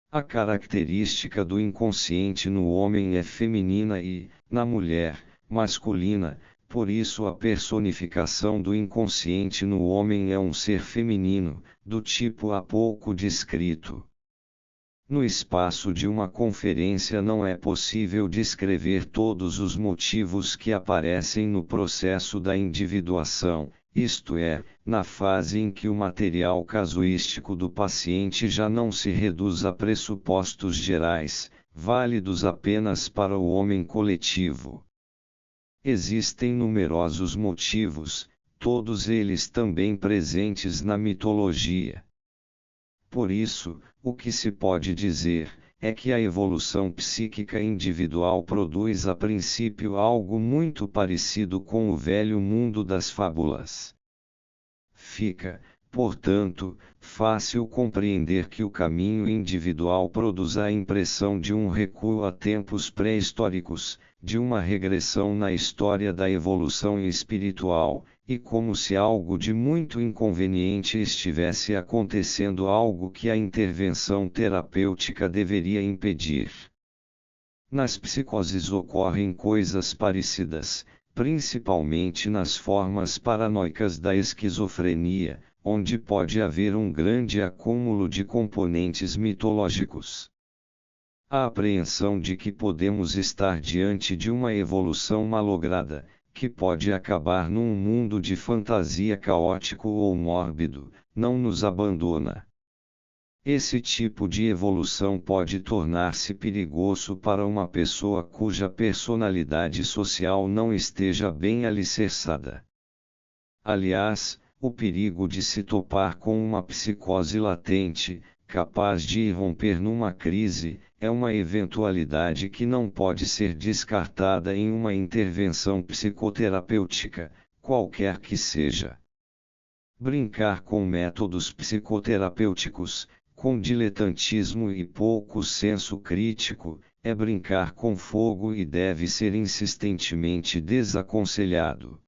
A característica do inconsciente no homem é feminina e, na mulher, masculina, por isso a personificação do inconsciente no homem é um ser feminino, do tipo há pouco descrito. No espaço de uma conferência não é possível descrever todos os motivos que aparecem no processo da individuação, isto é, na fase em que o material casuístico do paciente já não se reduz a pressupostos gerais, válidos apenas para o homem coletivo. Existem numerosos motivos, todos eles também presentes na mitologia. Por isso, o que se pode dizer, é que a evolução psíquica individual produz a princípio algo muito parecido com o velho mundo das fábulas. Fica, portanto, fácil compreender que o caminho individual produz a impressão de um recuo a tempos pré-históricos, de uma regressão na história da evolução espiritual, e como se algo de muito inconveniente estivesse acontecendo, algo que a intervenção terapêutica deveria impedir. Nas psicoses ocorrem coisas parecidas, principalmente nas formas paranoicas da esquizofrenia, onde pode haver um grande acúmulo de componentes mitológicos. A apreensão de que podemos estar diante de uma evolução malograda, que pode acabar num mundo de fantasia caótico ou mórbido, não nos abandona. Esse tipo de evolução pode tornar-se perigoso para uma pessoa cuja personalidade social não esteja bem alicerçada. Aliás, o perigo de se topar com uma psicose latente, capaz de irromper numa crise, é uma eventualidade que não pode ser descartada em uma intervenção psicoterapêutica, qualquer que seja. Brincar com métodos psicoterapêuticos, com diletantismo e pouco senso crítico, é brincar com fogo e deve ser insistentemente desaconselhado.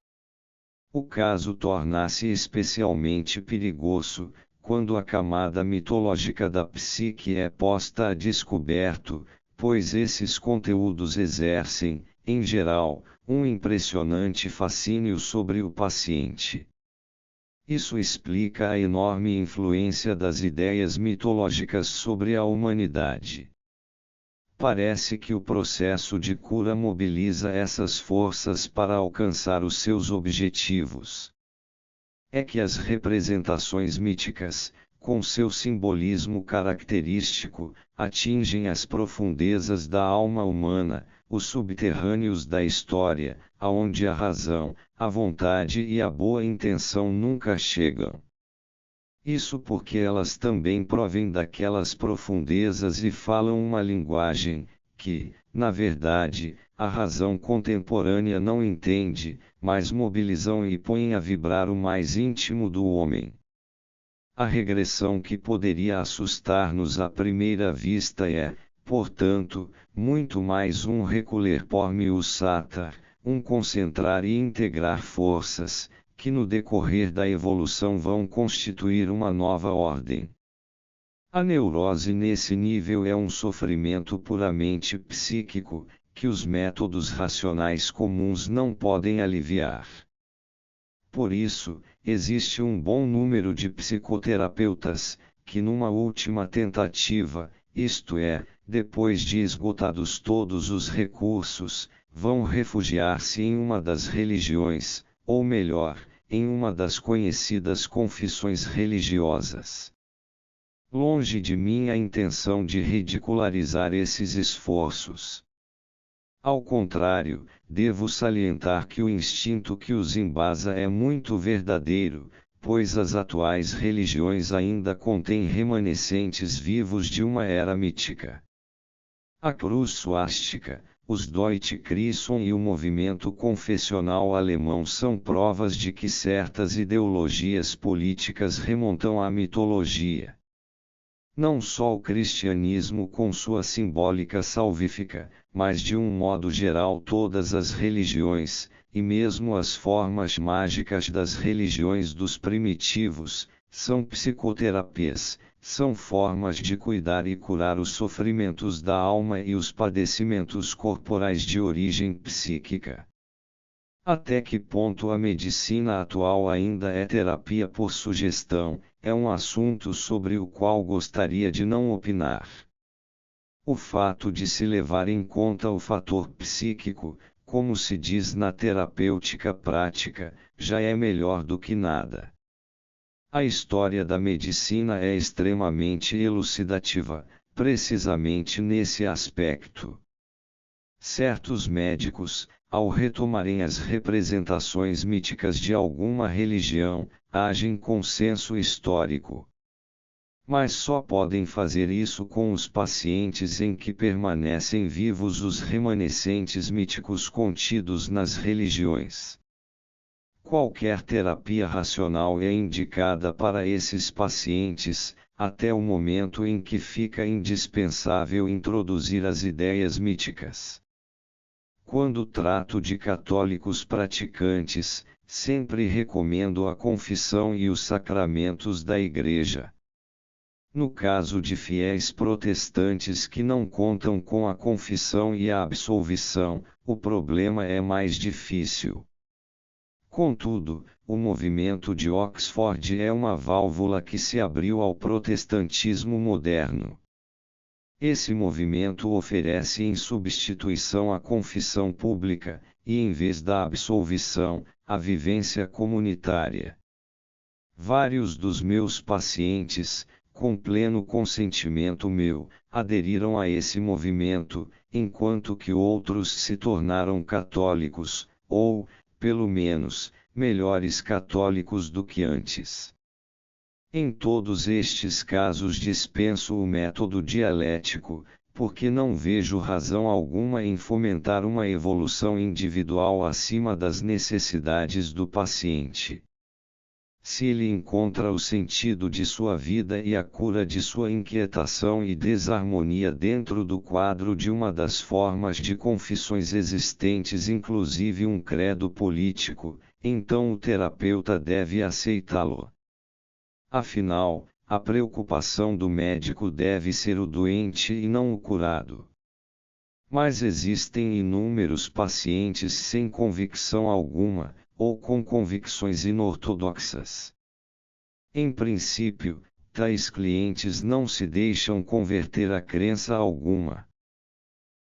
O caso torna-se especialmente perigoso, quando a camada mitológica da psique é posta a descoberto, pois esses conteúdos exercem, em geral, um impressionante fascínio sobre o paciente. Isso explica a enorme influência das ideias mitológicas sobre a humanidade. Parece que o processo de cura mobiliza essas forças para alcançar os seus objetivos. É que as representações míticas, com seu simbolismo característico, atingem as profundezas da alma humana, os subterrâneos da história, aonde a razão, a vontade e a boa intenção nunca chegam. Isso porque elas também provêm daquelas profundezas e falam uma linguagem, que, na verdade, a razão contemporânea não entende, mas mobilizam e põem a vibrar o mais íntimo do homem. A regressão que poderia assustar-nos à primeira vista é, portanto, muito mais um recolher por mius satar, um concentrar e integrar forças, que no decorrer da evolução vão constituir uma nova ordem. A neurose nesse nível é um sofrimento puramente psíquico, que os métodos racionais comuns não podem aliviar. Por isso, existe um bom número de psicoterapeutas, que numa última tentativa, isto é, depois de esgotados todos os recursos, vão refugiar-se em uma das religiões, ou melhor, em uma das conhecidas confissões religiosas. Longe de mim a intenção de ridicularizar esses esforços. Ao contrário, devo salientar que o instinto que os embasa é muito verdadeiro, pois as atuais religiões ainda contêm remanescentes vivos de uma era mítica. A cruz suástica, Os Deutsche Christen e o movimento confessional alemão são provas de que certas ideologias políticas remontam à mitologia. Não só o cristianismo com sua simbólica salvífica, mas de um modo geral todas as religiões, e mesmo as formas mágicas das religiões dos primitivos, são psicoterapias, são formas de cuidar e curar os sofrimentos da alma e os padecimentos corporais de origem psíquica. Até que ponto a medicina atual ainda é terapia por sugestão, é um assunto sobre o qual gostaria de não opinar. O fato de se levar em conta o fator psíquico, como se diz na terapêutica prática, já é melhor do que nada. A história da medicina é extremamente elucidativa, precisamente nesse aspecto. Certos médicos, ao retomarem as representações míticas de alguma religião, agem com senso histórico. Mas só podem fazer isso com os pacientes em que permanecem vivos os remanescentes míticos contidos nas religiões. Qualquer terapia racional é indicada para esses pacientes, até o momento em que fica indispensável introduzir as ideias míticas. Quando trato de católicos praticantes, sempre recomendo a confissão e os sacramentos da Igreja. No caso de fiéis protestantes que não contam com a confissão e a absolvição, o problema é mais difícil. Contudo, o movimento de Oxford é uma válvula que se abriu ao protestantismo moderno. Esse movimento oferece em substituição a confissão pública, e em vez da absolvição, a vivência comunitária. Vários dos meus pacientes, com pleno consentimento meu, aderiram a esse movimento, enquanto que outros se tornaram católicos, ou, pelo menos, melhores católicos do que antes. Em todos estes casos dispenso o método dialético, porque não vejo razão alguma em fomentar uma evolução individual acima das necessidades do paciente. Se ele encontra o sentido de sua vida e a cura de sua inquietação e desarmonia dentro do quadro de uma das formas de confissões existentes, inclusive um credo político, então o terapeuta deve aceitá-lo. Afinal, a preocupação do médico deve ser o doente e não o curado. Mas existem inúmeros pacientes sem convicção alguma, ou com convicções inortodoxas. Em princípio, tais clientes não se deixam converter a crença alguma.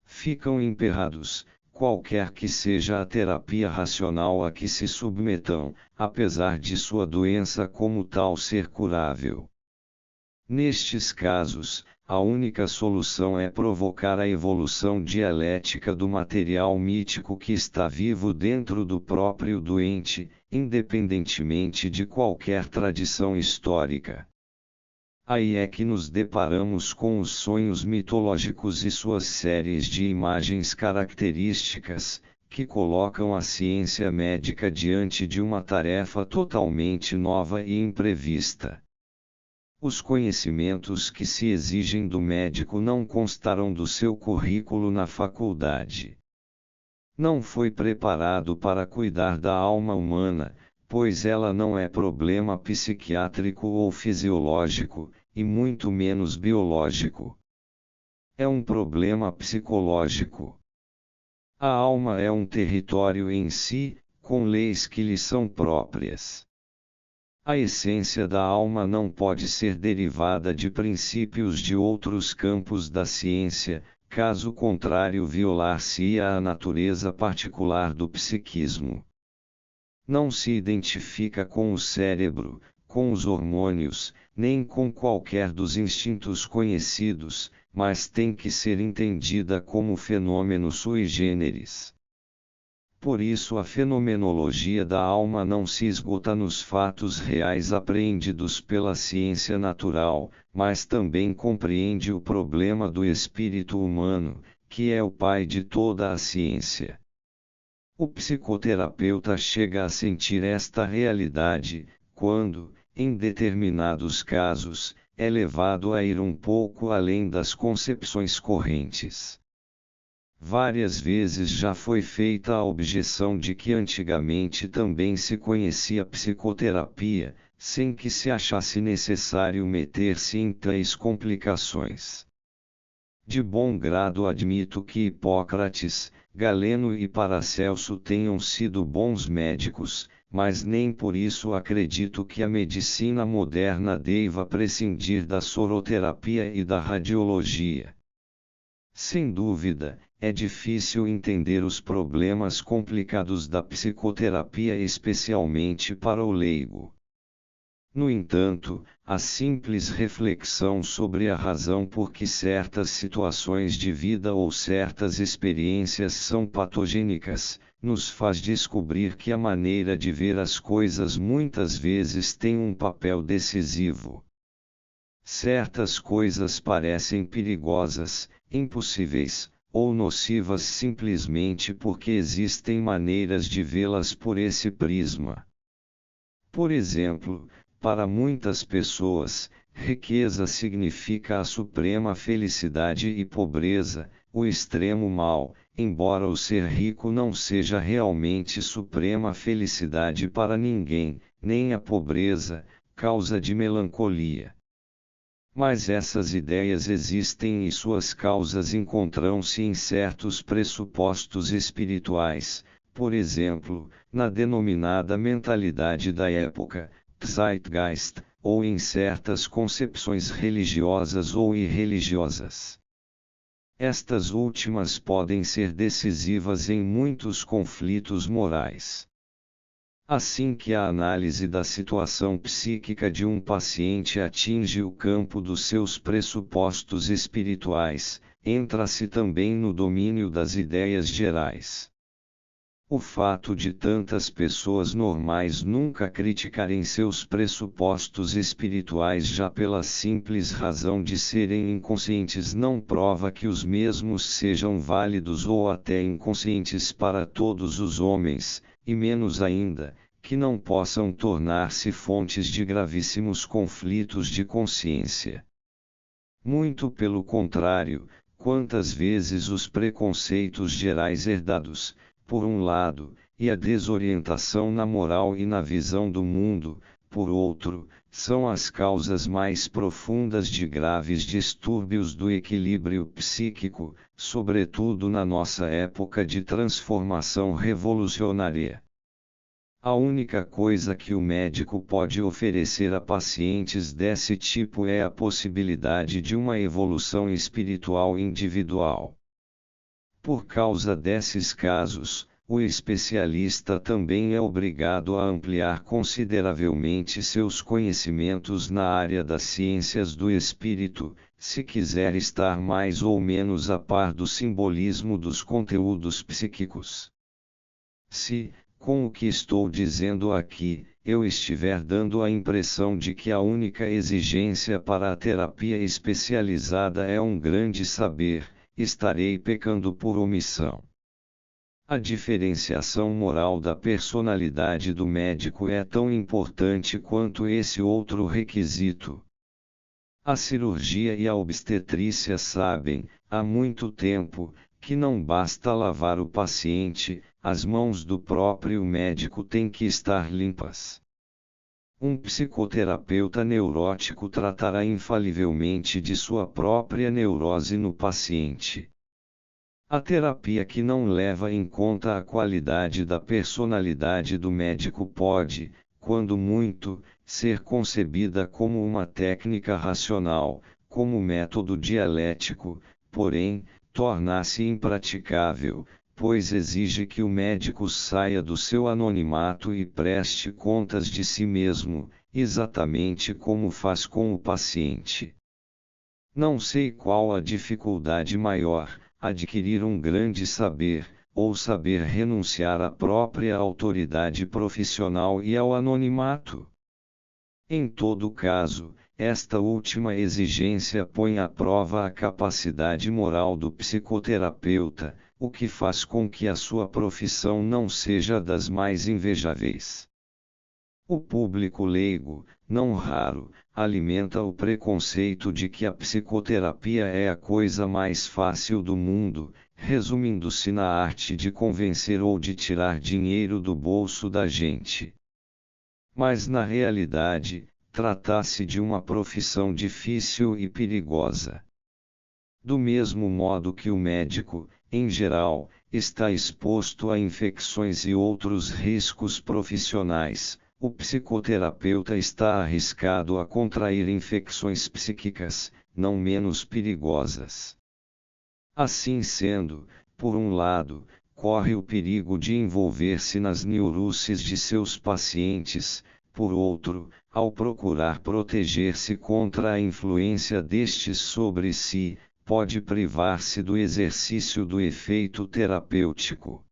Ficam emperrados, qualquer que seja a terapia racional a que se submetam, apesar de sua doença como tal ser curável. Nestes casos, a única solução é provocar a evolução dialética do material mítico que está vivo dentro do próprio doente, independentemente de qualquer tradição histórica. Aí é que nos deparamos com os sonhos mitológicos e suas séries de imagens características, que colocam a ciência médica diante de uma tarefa totalmente nova e imprevista. Os conhecimentos que se exigem do médico não constaram do seu currículo na faculdade. Não foi preparado para cuidar da alma humana, pois ela não é problema psiquiátrico ou fisiológico, e muito menos biológico. É um problema psicológico. A alma é um território em si, com leis que lhe são próprias. A essência da alma não pode ser derivada de princípios de outros campos da ciência, caso contrário violar-se-ia a natureza particular do psiquismo. Não se identifica com o cérebro, com os hormônios, nem com qualquer dos instintos conhecidos, mas tem que ser entendida como fenômeno sui generis. Por isso a fenomenologia da alma não se esgota nos fatos reais apreendidos pela ciência natural, mas também compreende o problema do espírito humano, que é o pai de toda a ciência. O psicoterapeuta chega a sentir esta realidade, quando, em determinados casos, é levado a ir um pouco além das concepções correntes. Várias vezes já foi feita a objeção de que antigamente também se conhecia psicoterapia, sem que se achasse necessário meter-se em tais complicações. De bom grado admito que Hipócrates, Galeno e Paracelso tenham sido bons médicos, mas nem por isso acredito que a medicina moderna deva prescindir da soroterapia e da radiologia. Sem dúvida, é difícil entender os problemas complicados da psicoterapia, especialmente para o leigo. No entanto, a simples reflexão sobre a razão por que certas situações de vida ou certas experiências são patogênicas, nos faz descobrir que a maneira de ver as coisas muitas vezes tem um papel decisivo. Certas coisas parecem perigosas, impossíveis, ou nocivas simplesmente porque existem maneiras de vê-las por esse prisma. Por exemplo, para muitas pessoas, riqueza significa a suprema felicidade e pobreza, o extremo mal, embora o ser rico não seja realmente suprema felicidade para ninguém, nem a pobreza, causa de melancolia. Mas essas ideias existem e suas causas encontram-se em certos pressupostos espirituais, por exemplo, na denominada mentalidade da época, Zeitgeist, ou em certas concepções religiosas ou irreligiosas. Estas últimas podem ser decisivas em muitos conflitos morais. Assim que a análise da situação psíquica de um paciente atinge o campo dos seus pressupostos espirituais, entra-se também no domínio das ideias gerais. O fato de tantas pessoas normais nunca criticarem seus pressupostos espirituais já pela simples razão de serem inconscientes não prova que os mesmos sejam válidos ou até inconscientes para todos os homens, e menos ainda, que não possam tornar-se fontes de gravíssimos conflitos de consciência. Muito pelo contrário, quantas vezes os preconceitos gerais herdados, por um lado, e a desorientação na moral e na visão do mundo, por outro, são as causas mais profundas de graves distúrbios do equilíbrio psíquico, sobretudo na nossa época de transformação revolucionária. A única coisa que o médico pode oferecer a pacientes desse tipo é a possibilidade de uma evolução espiritual individual. Por causa desses casos, o especialista também é obrigado a ampliar consideravelmente seus conhecimentos na área das ciências do espírito, se quiser estar mais ou menos a par do simbolismo dos conteúdos psíquicos. Se, com o que estou dizendo aqui, eu estiver dando a impressão de que a única exigência para a terapia especializada é um grande saber, estarei pecando por omissão. A diferenciação moral da personalidade do médico é tão importante quanto esse outro requisito. A cirurgia e a obstetrícia sabem, há muito tempo, que não basta lavar o paciente, as mãos do próprio médico têm que estar limpas. Um psicoterapeuta neurótico tratará infalivelmente de sua própria neurose no paciente. A terapia que não leva em conta a qualidade da personalidade do médico pode, quando muito, ser concebida como uma técnica racional, como método dialético, porém, torna-se impraticável, pois exige que o médico saia do seu anonimato e preste contas de si mesmo, exatamente como faz com o paciente. Não sei qual a dificuldade maior, adquirir um grande saber, ou saber renunciar à própria autoridade profissional e ao anonimato. Em todo caso, esta última exigência põe à prova a capacidade moral do psicoterapeuta, o que faz com que a sua profissão não seja das mais invejáveis. O público leigo, não raro, alimenta o preconceito de que a psicoterapia é a coisa mais fácil do mundo, resumindo-se na arte de convencer ou de tirar dinheiro do bolso da gente. Mas na realidade, trata-se de uma profissão difícil e perigosa. Do mesmo modo que o médico, em geral, está exposto a infecções e outros riscos profissionais, o psicoterapeuta está arriscado a contrair infecções psíquicas, não menos perigosas. Assim sendo, por um lado, corre o perigo de envolver-se nas neuroses de seus pacientes, por outro, ao procurar proteger-se contra a influência destes sobre si, pode privar-se do exercício do efeito terapêutico.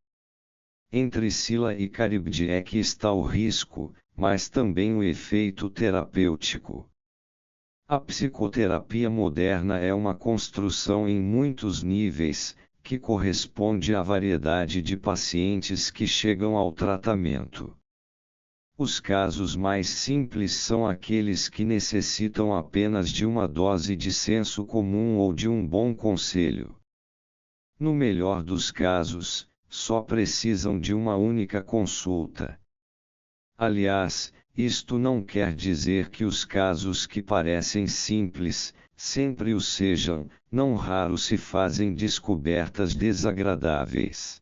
Entre Scylla e Charybdis é que está o risco, mas também o efeito terapêutico. A psicoterapia moderna é uma construção em muitos níveis, que corresponde à variedade de pacientes que chegam ao tratamento. Os casos mais simples são aqueles que necessitam apenas de uma dose de senso comum ou de um bom conselho. No melhor dos casos, só precisam de uma única consulta. Aliás, isto não quer dizer que os casos que parecem simples, sempre o sejam, não raro se fazem descobertas desagradáveis.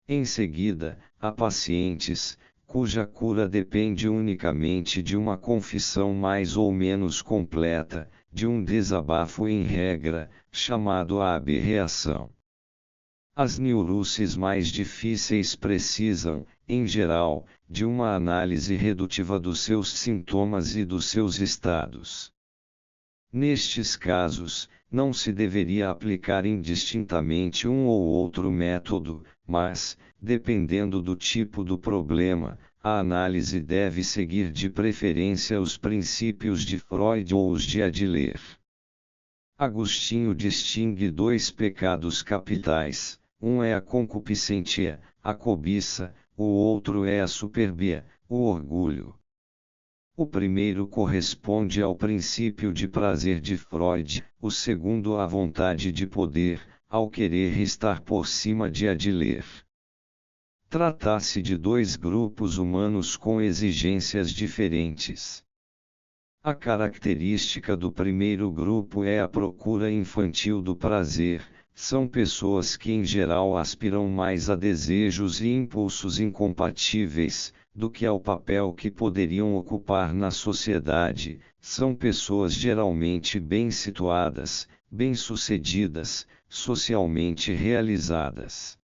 Em seguida, há pacientes, cuja cura depende unicamente de uma confissão mais ou menos completa, de um desabafo em regra, chamado a aberração. As neuroses mais difíceis precisam, em geral, de uma análise redutiva dos seus sintomas e dos seus estados. Nestes casos, não se deveria aplicar indistintamente um ou outro método, mas, dependendo do tipo do problema, a análise deve seguir de preferência os princípios de Freud ou os de Adler. Agostinho distingue dois pecados capitais, um é a concupiscência, a cobiça, o outro é a superbia, o orgulho. O primeiro corresponde ao princípio de prazer de Freud, o segundo à vontade de poder, ao querer estar por cima de Adler. Trata-se de dois grupos humanos com exigências diferentes. A característica do primeiro grupo é a procura infantil do prazer. São pessoas que em geral aspiram mais a desejos e impulsos incompatíveis, do que ao papel que poderiam ocupar na sociedade. São pessoas geralmente bem situadas, bem-sucedidas, socialmente realizadas.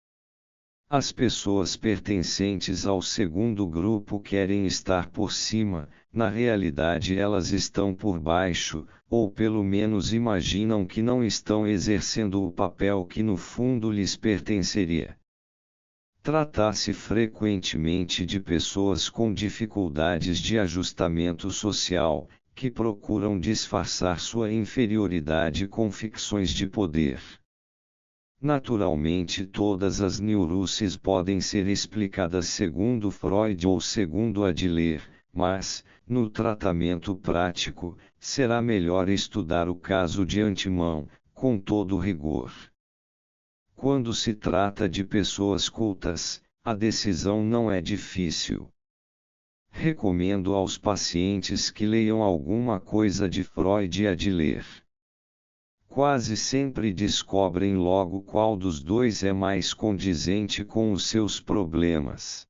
As pessoas pertencentes ao segundo grupo querem estar por cima, na realidade elas estão por baixo, ou pelo menos imaginam que não estão exercendo o papel que no fundo lhes pertenceria. Trata-se frequentemente de pessoas com dificuldades de ajustamento social, que procuram disfarçar sua inferioridade com ficções de poder. Naturalmente todas as neuroses podem ser explicadas segundo Freud ou segundo Adler, mas, no tratamento prático, será melhor estudar o caso de antemão, com todo rigor. Quando se trata de pessoas cultas, a decisão não é difícil. Recomendo aos pacientes que leiam alguma coisa de Freud e Adler. Quase sempre descobrem logo qual dos dois é mais condizente com os seus problemas.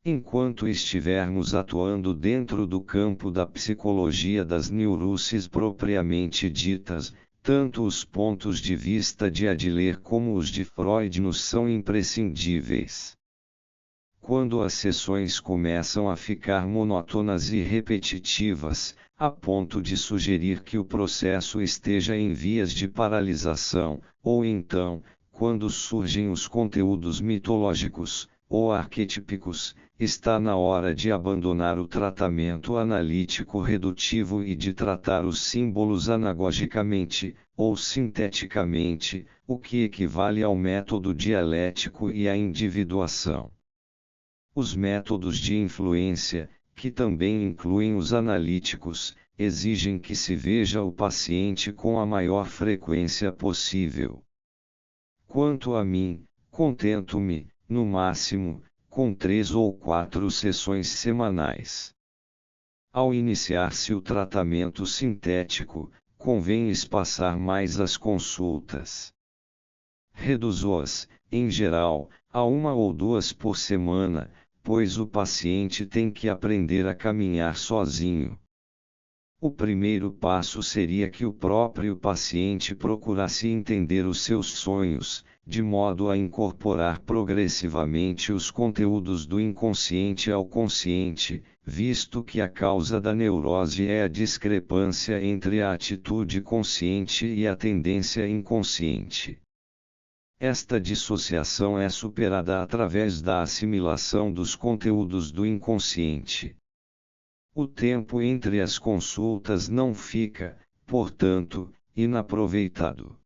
Enquanto estivermos atuando dentro do campo da psicologia das neuroses propriamente ditas, tanto os pontos de vista de Adler como os de Freud nos são imprescindíveis. Quando as sessões começam a ficar monótonas e repetitivas, a ponto de sugerir que o processo esteja em vias de paralisação, ou então, quando surgem os conteúdos mitológicos, ou arquetípicos, está na hora de abandonar o tratamento analítico redutivo e de tratar os símbolos anagogicamente, ou sinteticamente, o que equivale ao método dialético e à individuação. Os métodos de influência, que também incluem os analíticos, exigem que se veja o paciente com a maior frequência possível. Quanto a mim, contento-me, no máximo, com 3 ou 4 sessões semanais. Ao iniciar-se o tratamento sintético, convém espaçar mais as consultas. Reduzo-as, em geral, a 1 ou 2 por semana, pois o paciente tem que aprender a caminhar sozinho. O primeiro passo seria que o próprio paciente procurasse entender os seus sonhos, de modo a incorporar progressivamente os conteúdos do inconsciente ao consciente, visto que a causa da neurose é a discrepância entre a atitude consciente e a tendência inconsciente. Esta dissociação é superada através da assimilação dos conteúdos do inconsciente. O tempo entre as consultas não fica, portanto, inaproveitado.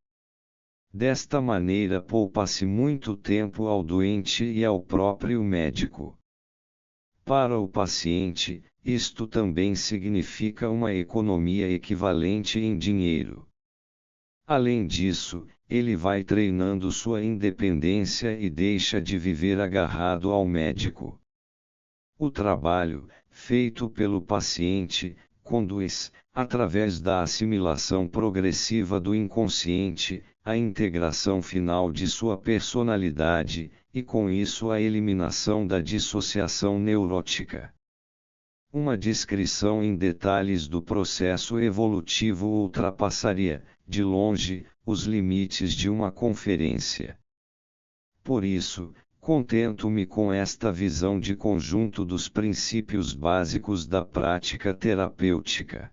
Desta maneira poupa-se muito tempo ao doente e ao próprio médico. Para o paciente, isto também significa uma economia equivalente em dinheiro. Além disso, ele vai treinando sua independência e deixa de viver agarrado ao médico. O trabalho, feito pelo paciente, conduz, através da assimilação progressiva do inconsciente, à integração final de sua personalidade, e com isso à eliminação da dissociação neurótica. Uma descrição em detalhes do processo evolutivo ultrapassaria, de longe, os limites de uma conferência. Por isso, contento-me com esta visão de conjunto dos princípios básicos da prática terapêutica.